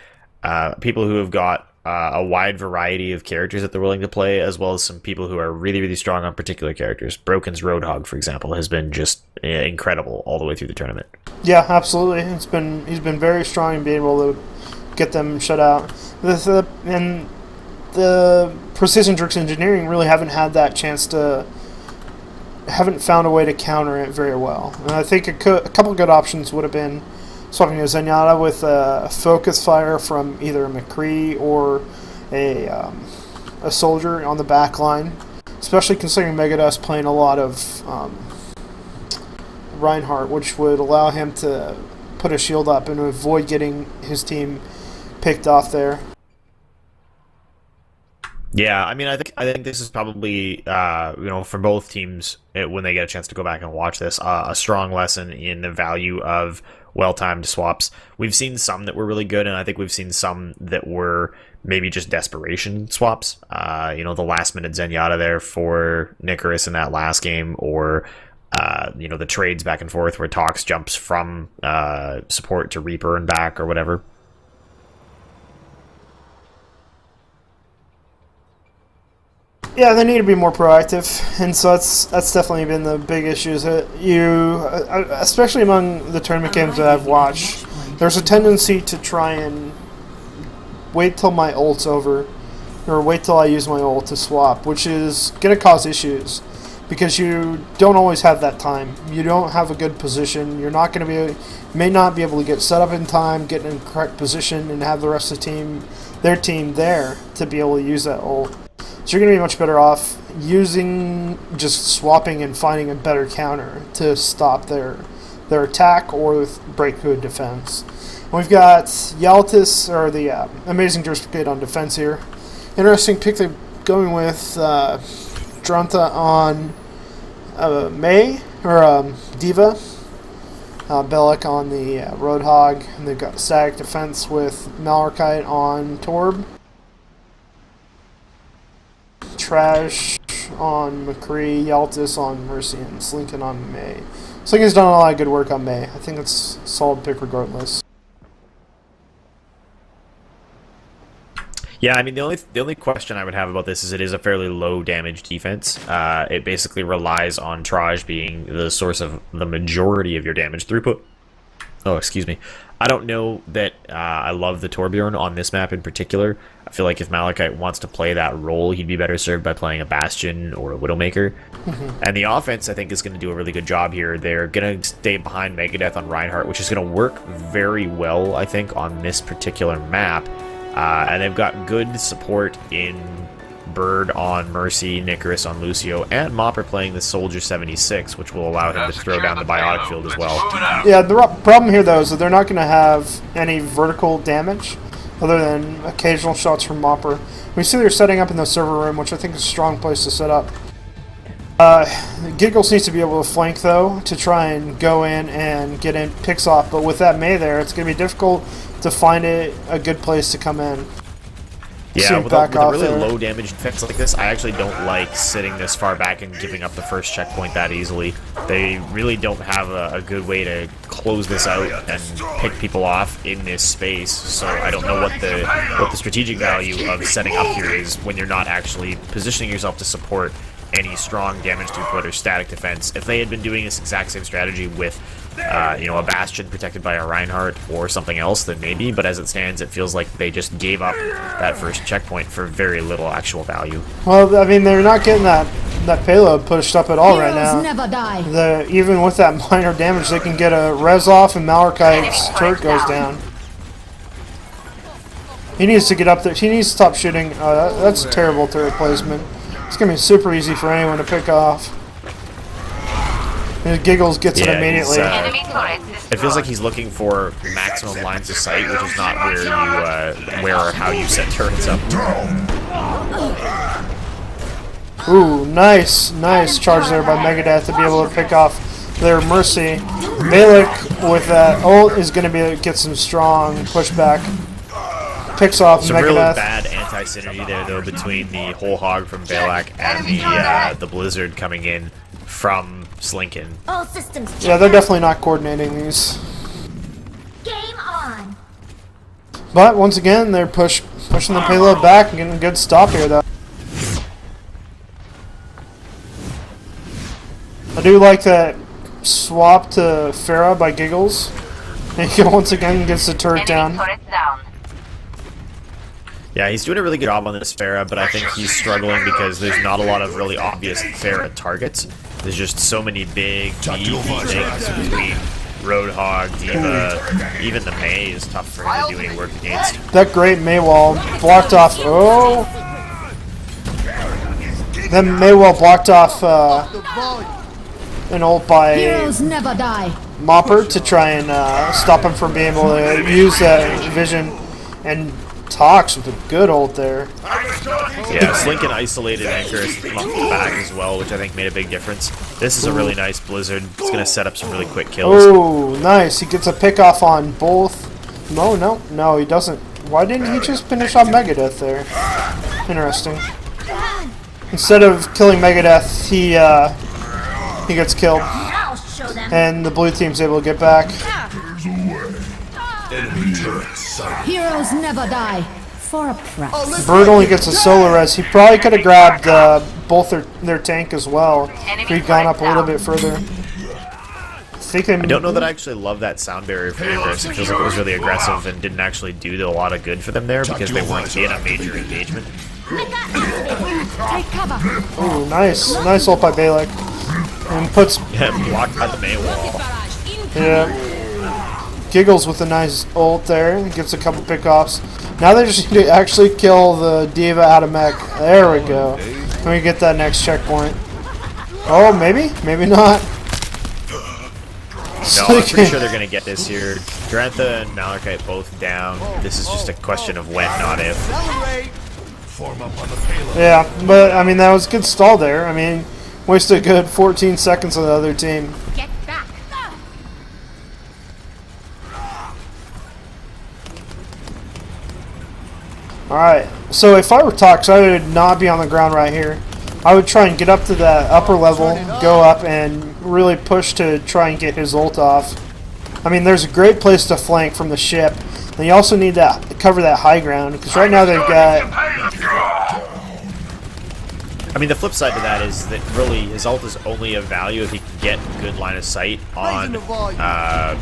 people who have got a wide variety of characters that they're willing to play, as well as some people who are really, really strong on particular characters. Broken's Roadhog, for example, has been just incredible all the way through the tournament. Yeah, absolutely. He's been very strong in being able to get them shut out. And the Precision Jerks Engineering really haven't had that chance to. Haven't found a way to counter it very well. And I think a couple good options would have been swapping a Zenyatta with a focus fire from either a McCree or a soldier on the back line, especially considering Megadeth's playing a lot of Reinhardt, which would allow him to put a shield up and avoid getting his team picked off there. Yeah, I mean, I think this is probably, for both teams, when they get a chance to go back and watch this, a strong lesson in the value of well-timed swaps. We've seen some that were really good, and I think we've seen some that were maybe just desperation swaps. The last-minute Zenyatta there for Nicaris in that last game, or the trades back and forth where Tox jumps from support to Reaper and back, or whatever. Yeah, they need to be more proactive, and so that's definitely been the big issue. Is that especially among the tournament games that I've watched, there's a tendency to try and wait till my ult's over, or wait till I use my ult to swap, which is going to cause issues because you don't always have that time. You don't have a good position. You're not going to may not be able to get set up in time, get in the correct position, and have the rest of their team there to be able to use that ult. So you're going to be much better off just swapping and finding a better counter to stop their attack or break through a defense. And we've got Yaltis, or the Amazing Dress Brigade on defense here. Interesting pick they're going with Drunta on Mei, or Diva. Bellic on the Roadhog. And they've got static defense with Malachite on Torb. Trash on McCree, Yaltis on Mercy, and Slinkin on May. Slinkin's done a lot of good work on May. I think it's a solid pick regardless. Yeah, I mean, the only question I would have about this is it is a fairly low damage defense. It basically relies on Traj being the source of the majority of your damage throughput. Oh, excuse me. I don't know that I love the Torbjorn on this map in particular. I feel like if Malachite wants to play that role, he'd be better served by playing a Bastion or a Widowmaker. And the offense, I think, is going to do a really good job here. They're going to stay behind Megadeth on Reinhardt, which is going to work very well, I think, on this particular map. And they've got good support in Bird on Mercy, Nicaris on Lucio, and Mopper playing the Soldier 76, which will allow him to throw down the Biotic Field as well. Yeah, the problem here, though, is that they're not going to have any vertical damage other than occasional shots from Mopper. We see they're setting up in the server room, which I think is a strong place to set up. Giggles needs to be able to flank, though, to try and go in and get in picks off, but with that Mei there, it's going to be difficult to find a good place to come in. Yeah, with a really low damage defense like this, I actually don't like sitting this far back and giving up the first checkpoint that easily. They really don't have a good way to close this out and pick people off in this space, so I don't know what the strategic value of setting up here is when you're not actually positioning yourself to support any strong damage throughput or static defense. If they had been doing this exact same strategy with a Bastion protected by a Reinhardt or something else, then maybe, but as it stands, it feels like they just gave up that first checkpoint for very little actual value. Well, I mean, they're not getting that payload pushed up at all right now. Never die. Even with that minor damage, they can get a res off and Malachite's turret goes down. He needs to get up there. He needs to stop shooting. That's a terrible turret placement. It's going to be super easy for anyone to pick off. And Giggles gets it immediately. It feels like he's looking for maximum lines of sight, which is not where or how you set turrets up. Ooh, nice charge there by Megadeth to be able to pick off their Mercy. Malik with that ult is going to get some strong pushback. Picks off Some Megadeth. really bad anti-synergy there, though, between the whole hog from Balak and the Blizzard coming in from Slinkin. All systems checked. Yeah, they're definitely not coordinating these. Game on. But once again, they're pushing the payload back and getting a good stop here, though. I do like that swap to Farah by Giggles. And he once again gets the turret down. Yeah, he's doing a really good job on this Farah, but I think he's struggling because there's not a lot of really obvious Farah targets. There's just so many big, beefy things between Roadhog, Diva, even the Mei is tough for him to do any work against. That great Mei wall blocked off. Oh! Then Mei wall blocked off an ult by Heroes never die. Mopper to try and stop him from being able to use that vision, and Tox with a good ult there. Yeah, Slinkin isolated Anchorus off the back as well, which I think made a big difference. This is a really nice Blizzard. It's going to set up some really quick kills. Oh, nice. He gets a pick off on both. No, he doesn't. Why didn't he just finish off Megadeth there? Interesting. Instead of killing Megadeth, he gets killed. And the blue team's able to get back. Heroes never die. For a price. Oh, let's Bird break only it. gets a solo res. He probably could have grabbed both their tank as well if he'd gone up a little bit further. I don't know that I actually love that sound barrier for Icarus. It feels like it was really aggressive and didn't actually do a lot of good for them there because they weren't in a major engagement. Take cover. Ooh, nice ult by Balak, and puts Blocked by the main wall. Giggles with a nice ult there. Gets a couple pickoffs. Now they just need to actually kill the Diva out of mech. There we go. And we get that next checkpoint. Oh, maybe not. No, I'm pretty sure they're gonna get this here. Drantha and Malachite both down. This is just a question of when, not if. Accelerate. Yeah, but I mean that was a good stall there. I mean, wasted a good 14 seconds on the other team. Get back. Alright, so if I were Tox, I would not be on the ground right here. I would try and get up to that upper level, go up, and really push to try and get his ult off. I mean, there's a great place to flank from the ship. And you also need to cover that high ground, because right now they've got... I mean, the flip side to that is that really his ult is only of value if he can get good line of sight on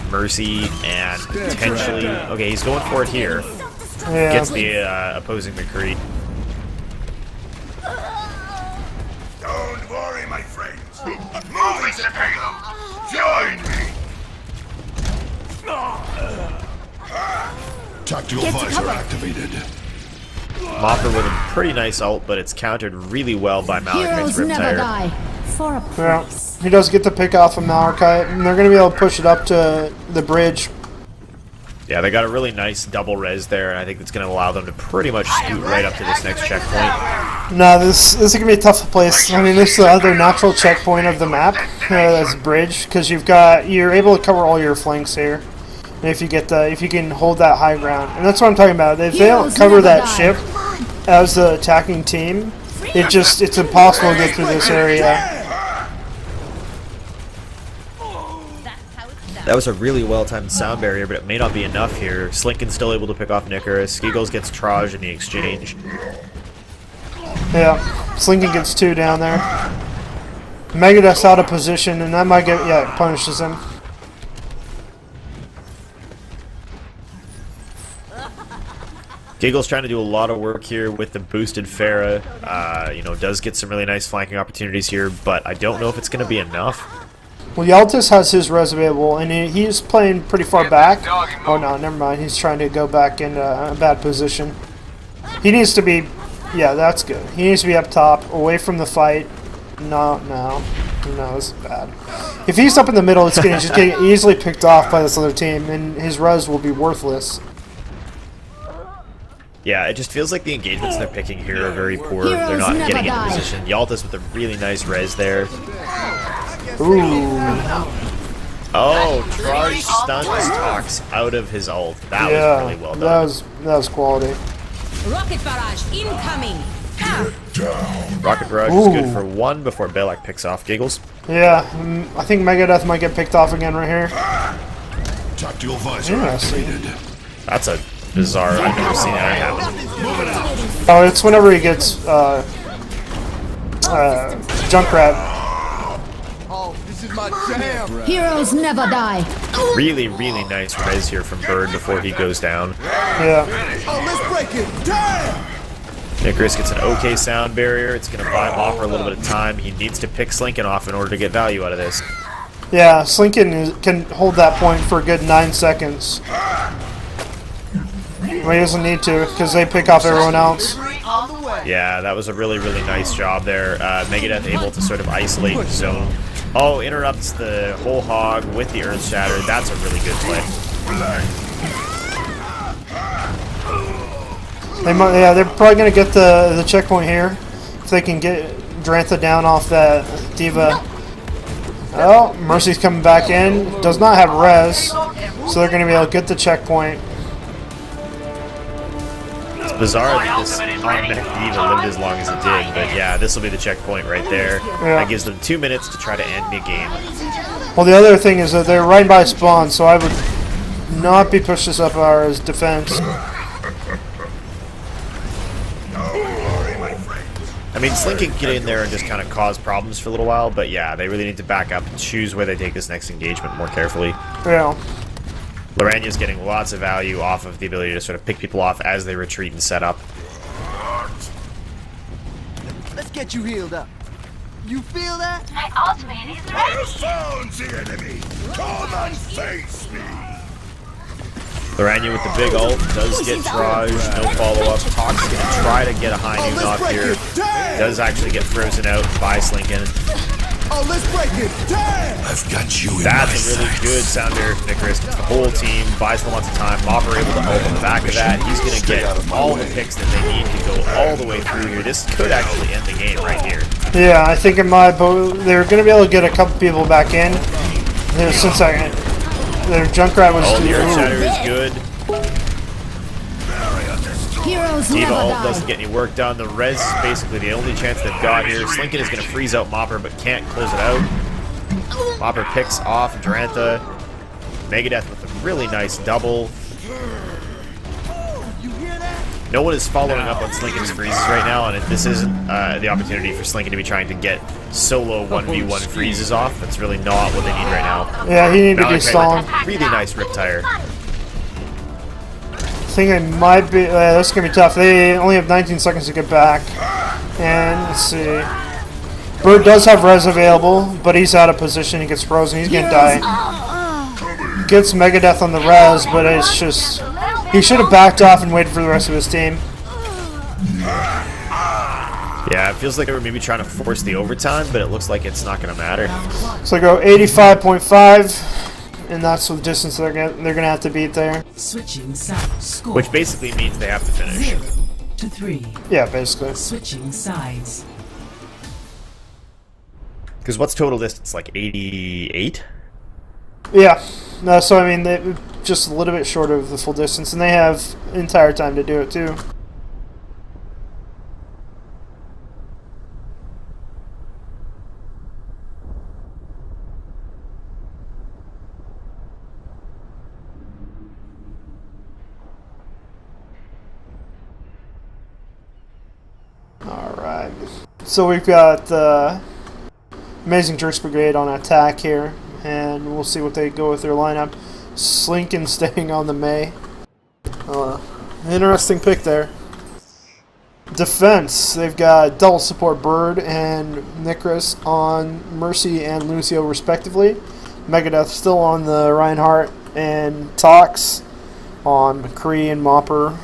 Mercy and potentially... Okay, he's going for it here. Yeah. Gets the opposing McCree. Don't worry, my friends. Moving the payload. Join me. Tactical visor activated. Mopper with a pretty nice ult, but it's countered really well by Malachite's Heroes never Riptire. die. For a Yeah, price. he does get the pick off of Malachite, and they're going to be able to push it up to the bridge. Yeah, they got a really nice double res there, and I think it's going to allow them to pretty much scoot right up to this next checkpoint. No, this is going to be a tough place. I mean, this is the other natural checkpoint of the map, that's bridge, because you're able to cover all your flanks here. If you can hold that high ground, and that's what I'm talking about. If they don't cover that ship as the attacking team, it's impossible to get through this area. That was a really well-timed sound barrier, but it may not be enough here. Slinkin's still able to pick off Icarus. Giggles gets Traj in the exchange. Yeah, Slinky gets 2 down there. Megadeth's out of position, and that might punishes him. Giggle's trying to do a lot of work here with the boosted Pharah. Does get some really nice flanking opportunities here, but I don't know if it's going to be enough. Well, Yaltis has his res available, and he's playing pretty far back. Oh no, never mind. He's trying to go back in a bad position. He needs to be... Yeah, that's good. He needs to be up top, away from the fight. No, this is bad. If he's up in the middle, it's going to just get easily picked off by this other team, and his res will be worthless. Yeah, it just feels like the engagements they're picking here are very poor. They're not getting into position. Yaltis with a really nice res there. Ooh. Oh, Traj stuns Tox out of his ult. That was really well done. That was quality. Rocket barrage incoming. Rocket barrage is good for 1 before Balak picks off Giggles. Yeah, I think Megadeth might get picked off again right here. Tactical visor activated. That's a bizarre. I've never seen that happen. Oh, it's whenever he gets Junkrat. Oh, this is my jam. Heroes never die. Really, really nice res here from Bird before he goes down. Yeah. Oh, let's break it. Damn. Icarus gets an okay sound barrier. It's going to buy Mopper a little bit of time. He needs to pick Slinkin off in order to get value out of this. Yeah, Slinkin can hold that point for a good 9 seconds. Well, he doesn't need to, because they pick off everyone else. Yeah, that was a really, really nice job there. Megadeth able to sort of isolate the zone. Oh, interrupts the whole hog with the Earth Shatter. That's a really good play. They're probably going to get the checkpoint here. If they can get Drantha down off that Diva. Oh, Mercy's coming back in. Does not have res, so they're going to be able to get the checkpoint. It's bizarre that this on-mech Diva lived as long as it did, but yeah, this will be the checkpoint right there. Yeah. That gives them 2 minutes to try to end the game. Well, the other thing is that they're right by spawn, so I would not be pushed this up our defense. mean, Slink can get in there and just kind of cause problems for a little while, but yeah, they really need to back up and choose where they take this next engagement more carefully. Yeah. Loranya's getting lots of value off of the ability to sort of pick people off as they retreat and set up. Let's get you healed up. You feel that? My ultimate is I ready. found the enemy! Come and face me! Loranya with the big ult does get Traj, no follow-up. Tox is going to try to get a high noon off here. Does actually get frozen out by Slinkin. Oh, let's break it! Damn! I've got you in That's a really good sound barrier for Nicholas. The whole team buys them lots of time. Mopper able to ult on the back of that. He's going to get all the picks that they need to go all the way through here. This could actually end the game right here. Yeah, I think in my boat, they're going to be able to get a couple people back in. Since their Junkrat was... Oh, the Earth Shatter is good. Heroes Diva never ult die. doesn't get any work done. The res is basically the only chance they've got here. Slinkin is going to freeze out Mopper, but can't close it out. Mopper picks off Durantha. Megadeth with a really nice double. No one is following up on Slinkin's freezes right now, and this isn't the opportunity for Slinkin to be trying to get solo 1v1 freezes off. That's really not what they need right now. Yeah, he needs to be Malachi stalling. with a really nice Riptire. I think it might be... that's going to be tough. They only have 19 seconds to get back. And, let's see... Bird does have res available, but he's out of position. He gets frozen. He's going to die. Gets Megadeth on the res, but it's just... He should have backed off and waited for the rest of his team. Yeah, it feels like they were maybe trying to force the overtime, but it looks like it's not going to matter. So I go 85.5. And that's the distance they're gonna have to beat there. Switching sides. Score. Which basically means they have to finish. 0 to 3. Yeah, basically. Switching sides. Because what's total distance? Like 88? Yeah. No, so I mean, they just a little bit short of the full distance, and they have entire time to do it too. Alright. So we've got Amazing Jerks Brigade on attack here, and we'll see what they go with their lineup. Slinkin staying on the May. Interesting pick there. Defense, they've got double support Bird and Nikris on Mercy and Lucio respectively. Megadeth still on the Reinhardt, and Tox on McCree and Mopper.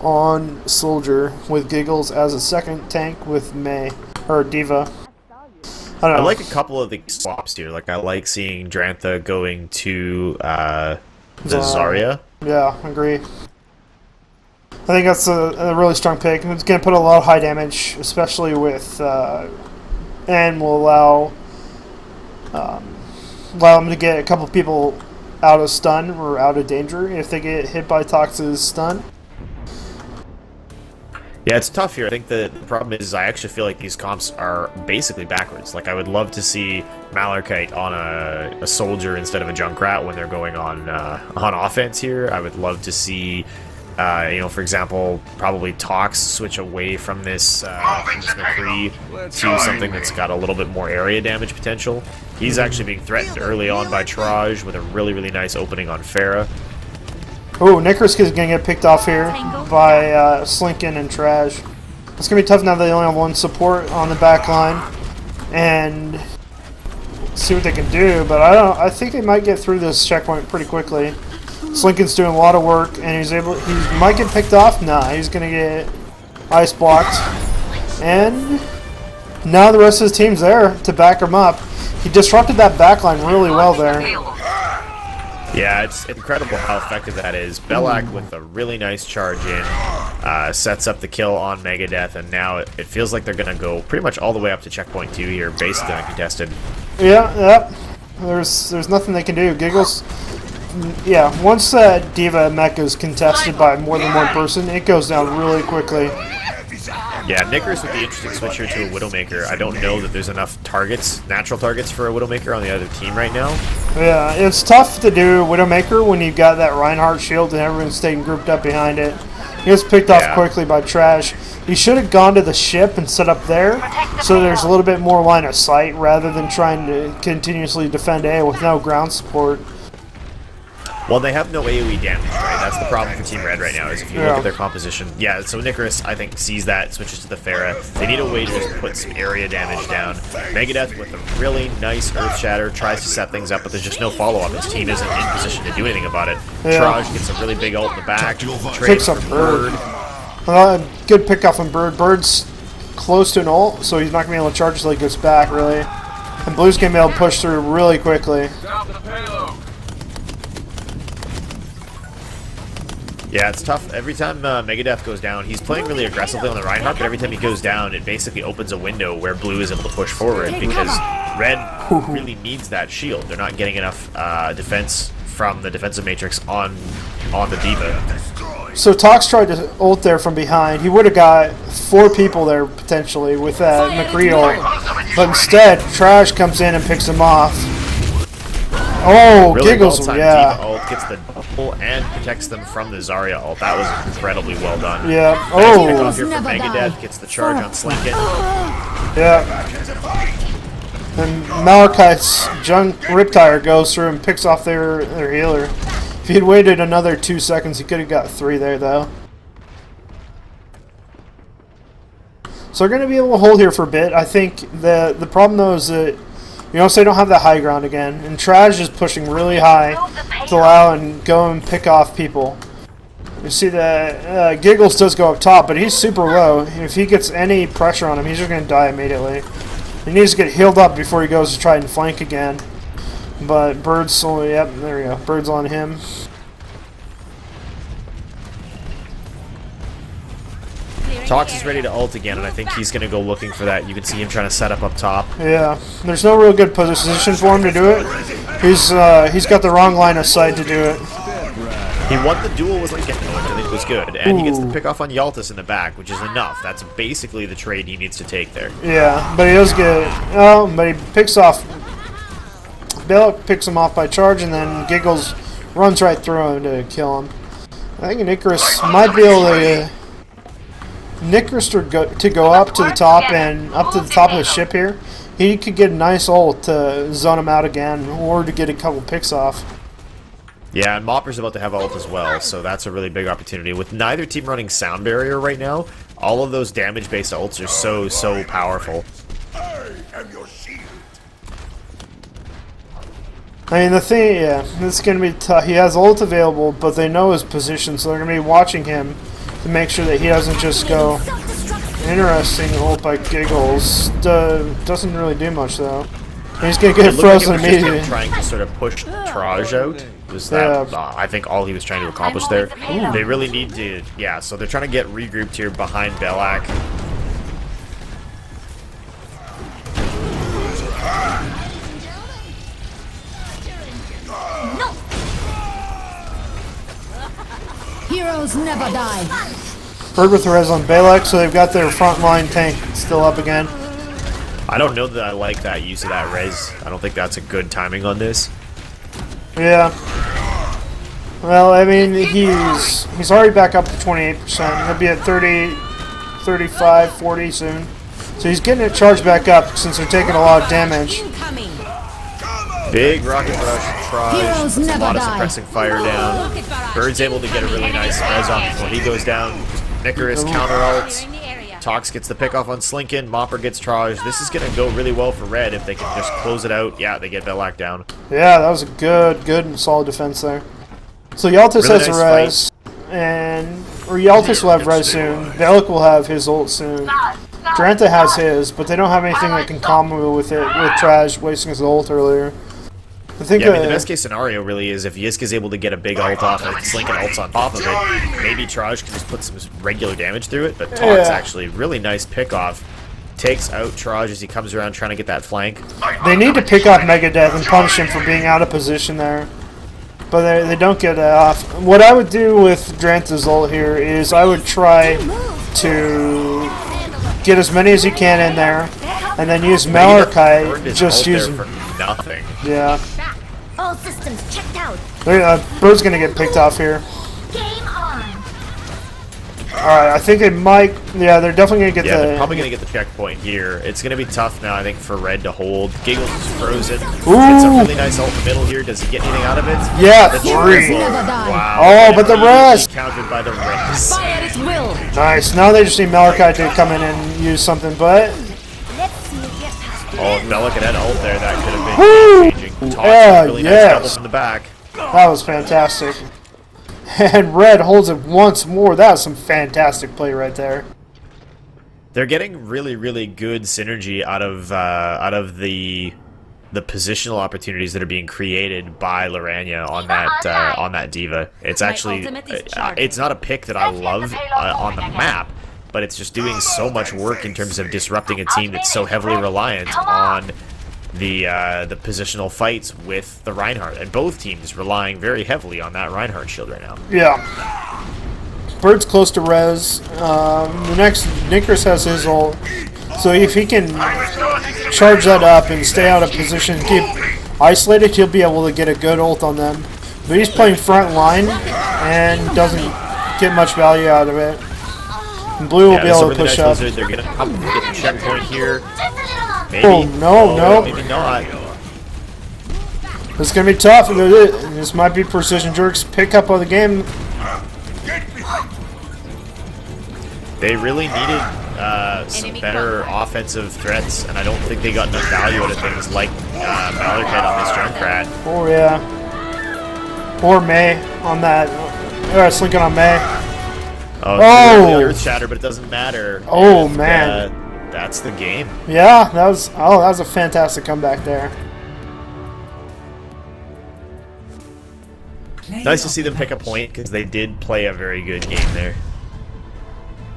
On Soldier with Giggles as a second tank with May or Diva. I don't know. I like a couple of the swaps here. Like I like seeing Drantha going to the Zarya. Yeah, I agree. I think that's a really strong pick. It's going to put a lot of high damage, especially with and will allow them to get a couple of people out of stun or out of danger if they get hit by Tox's stun. Yeah, it's tough here. I think the problem is I actually feel like these comps are basically backwards. Like, I would love to see Malachite on a soldier instead of a Junkrat when they're going on offense here. I would love to see, for example, probably Tox switch away from this McCree to something that's got a little bit more area damage potential. He's actually being threatened early on by Traj with a really, really nice opening on Pharah. Oh, Nikris is going to get picked off here by Slinkin and Trash. It's going to be tough now that they only have one support on the back line. And see what they can do, but I think they might get through this checkpoint pretty quickly. Slinkin's doing a lot of work, and he might get picked off. Nah, he's going to get ice blocked. And now the rest of his team's there to back him up. He disrupted that back line really well there. Yeah, it's incredible how effective that is. Belak with a really nice charge in, sets up the kill on Megadeth, and now it feels like they're going to go pretty much all the way up to checkpoint 2 here, basically uncontested. Yeah. There's nothing they can do. Giggles, yeah, once that Diva mech is contested by more than one person, it goes down really quickly. Yeah, Nickers with the interesting switch here to a Widowmaker. I don't know that there's enough targets, natural targets for a Widowmaker on the other team right now. Yeah, it's tough to do Widowmaker when you've got that Reinhardt shield and everyone's staying grouped up behind it. He gets picked off quickly by Trash. He should have gone to the ship and set up there, so there's a little bit more line of sight rather than trying to continuously defend A with no ground support. Well, they have no AoE damage, right? That's the problem for Team Red right now, is if you look at their composition. Yeah, so Nicaris, I think, sees that, switches to the Pharah. They need a way to just put some area damage down. Megadeth, with a really nice Earth Shatter, tries to set things up, but there's just no follow-up. His team isn't in position to do anything about it. Traj gets a really big ult in the back. Picks up Bird. Good pick off on Bird. Bird's close to an ult, so he's not going to be able to charge until he gets back, really. And Blue's going to be able to push through really quickly. Yeah, it's tough. Every time Megadeth goes down, he's playing really aggressively on the Reinhardt, but every time he goes down, it basically opens a window where Blue is able to push forward because Red really needs that shield. They're not getting enough defense from the defensive matrix on the D.Va. So Tox tried to ult there from behind. He would have got 4 people there potentially with that McCree ult, but instead Trash comes in and picks him off. Oh, really Giggles, D.Va ult gets the double and protects them from the Zarya ult. That was incredibly well done. Yeah. Nice pick off here from Megadeth, gets the charge on Slinkin. Yeah. And Malachite's Riptire goes through and picks off their healer. If he'd waited another 2 seconds, he could have got 3 there, though. So they're going to be able to hold here for a bit. I think the problem, though, is that so they don't have that high ground again. And Trash is pushing really high to allow and go and pick off people. You see that Giggles does go up top, but he's super low. If he gets any pressure on him, he's just going to die immediately. He needs to get healed up before he goes to try and flank again. But Bird's slowly, yep, there we go. Bird's on him. Tox is ready to ult again, and I think he's going to go looking for that. You can see him trying to set up top. Yeah, there's no real good position for him to do it. He's got the wrong line of sight to do it. He won the duel with Lincoln, which I think was good, and he gets the pick off on Yaltis in the back, which is enough. That's basically the trade he needs to take there. Yeah, but he does get but he picks off. Belloc picks him off by charge, and then Giggles runs right through him to kill him. I think Nicaris might be able to. Nicaris to go up to the top and up to the top of the ship here. He could get a nice ult to zone him out again, or to get a couple picks off. Yeah, and Mopper's about to have ult as well, so that's a really big opportunity. With neither team running Sound Barrier right now, all of those damage-based ults are so powerful. I am your shield. I mean, the thing, yeah, this is going to be tough. He has ult available, but they know his position, so they're going to be watching him to make sure that he doesn't just go. Interesting ult by Giggles. Doesn't really do much, though. He's going to get frozen immediately. Trying to sort of push Traj out. Was that, I think, all he was trying to accomplish there. They really need to, yeah, so they're trying to get regrouped here behind Belak. Heroes never die. Bird with the res on Balak, so they've got their front line tank still up again. I don't know that I like that use of that res. I don't think that's a good timing on this. Yeah. Well, I mean, he's already back up to 28%. He'll be at 30, 35, 40 soon. So he's getting it charged back up since they're taking a lot of damage. Big rocket rush, Traj, a lot of suppressing fire down. Bird's able to get a really nice res off before he goes down. Nicaris counter ults. Tox gets the pick off on Slinkin. Mopper gets Traj. This is going to go really well for Red if they can just close it out. Yeah, they get Belak down. Yeah, that was a good and solid defense there. So Yaltis really has nice a res, or Yaltis will have res soon. Belak will have his ult soon. Dranta has his, but they don't have anything that can combo with it, with Traj wasting his ult earlier. I think yeah, I mean, the best case scenario really is if Yisk is able to get a big ult off and Slinkin ults on top of it, maybe Traj can just put some regular damage through it, but Tox actually really nice pick off. Takes out Traj as he comes around trying to get that flank. They need to pick off Megadeth and punish him for being out of position there. But they don't get it off. What I would do with Dranta's ult here is I would try to get as many as you can in there, and then use Malachite, just using for nothing. Yeah. All systems checked out. Bird's gonna get picked off here. Game on. Alright, I think they might... Yeah, they're definitely going to get Yeah, the... they're probably going to get the checkpoint here. It's going to be tough now, I think, for Red to hold. Giggles is frozen. It's a really nice ult in the middle here. Does he get anything out of it? Yeah, The 3. Wow. Oh, but the rest! Countered by the rest. Fire at will. Nice. Now they just need Malachi to come in and use something, but... Oh, now look at that ult there. That could have Woo! been changing. Toss, Yeah, really nice yes. double from the back. That was fantastic. And Red holds it once more. That was some fantastic play right there. They're getting really, really good synergy out of the positional opportunities that are being created by Lorania on that diva. It's actually it's not a pick that I love on the map, but it's just doing so much work in terms of disrupting a team that's so heavily reliant on the positional fights with the Reinhardt, and both teams relying very heavily on that Reinhardt shield right now. Yeah. Bird's close to res. The next, Nickers has his ult. So if he can charge that up and stay out of position, keep isolated, he'll be able to get a good ult on them. But he's playing front line and doesn't get much value out of it. And Blue will be able to push up. They're going to probably get the checkpoint here. Maybe. Oh, no. Maybe not. It's going to be tough. This might be Precision Jerk's pickup of the game. They really needed some better offensive threats, and I don't think they got enough value out of things like Malachite on this Junkrat. Oh, yeah. Or May on that. Or Slinking on May. Oh! Earth Shatter, but it doesn't matter. Oh, and, man. That's the game. Yeah, that was a fantastic comeback there. Nice to see them pick a point, because they did play a very good game there.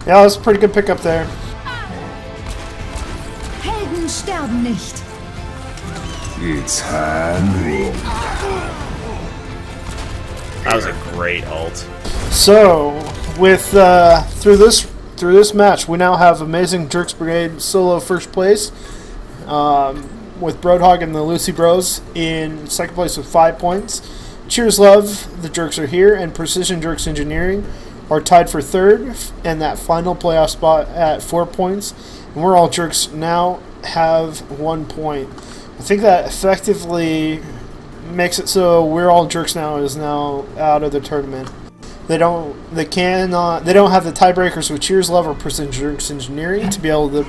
Yeah, that was a pretty good pickup there. Helden sterben nicht. It's hungry. That was a great ult. So, with through this match, we now have Amazing Jerks Brigade solo first place, with Broadhog and the Lucy Bros in second place with 5 points. Cheers Love, the Jerks are here, and Precision Jerks Engineering are tied for third, and that final playoff spot at 4 points. And We're All Jerks now have 1 point. I think that effectively makes it so We're All Jerks now is now out of the tournament. They don't have the tiebreakers with Cheers Love or Precision Jerks Engineering to be able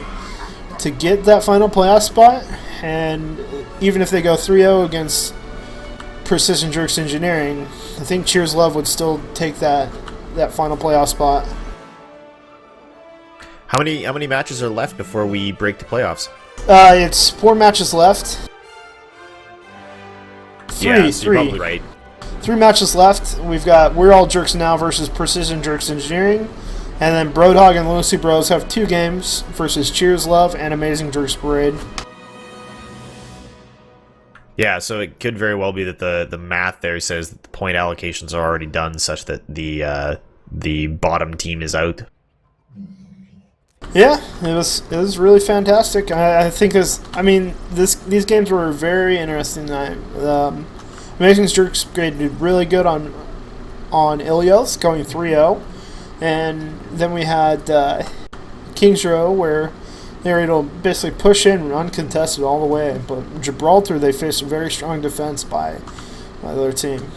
to get that final playoff spot. And even if they go 3-0 against Precision Jerks Engineering, I think Cheers Love would still take that final playoff spot. How many matches are left before we break the playoffs? It's 4 matches left. You're probably right. 3 matches left. We've got We're All Jerks Now versus Precision Jerks Engineering. And then Broadhog and Lucy Bros have 2 games versus Cheers Love and Amazing Jerks Parade. Yeah, so it could very well be that the math there says that the point allocations are already done such that the bottom team is out. Yeah, it was really fantastic. I think these games were very interesting tonight. Amazing Jerks Brigade did really good on Ilios, going 3-0. And then we had Kings Row, where they were able to basically push in uncontested all the way. But Gibraltar, they faced a very strong defense by their team.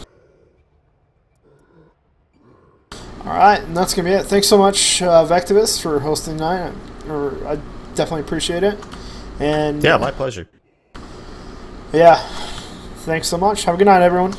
Alright, and that's going to be it. Thanks so much, Vectivus, for hosting tonight. I definitely appreciate it. And yeah, my pleasure. Yeah, thanks so much. Have a good night, everyone.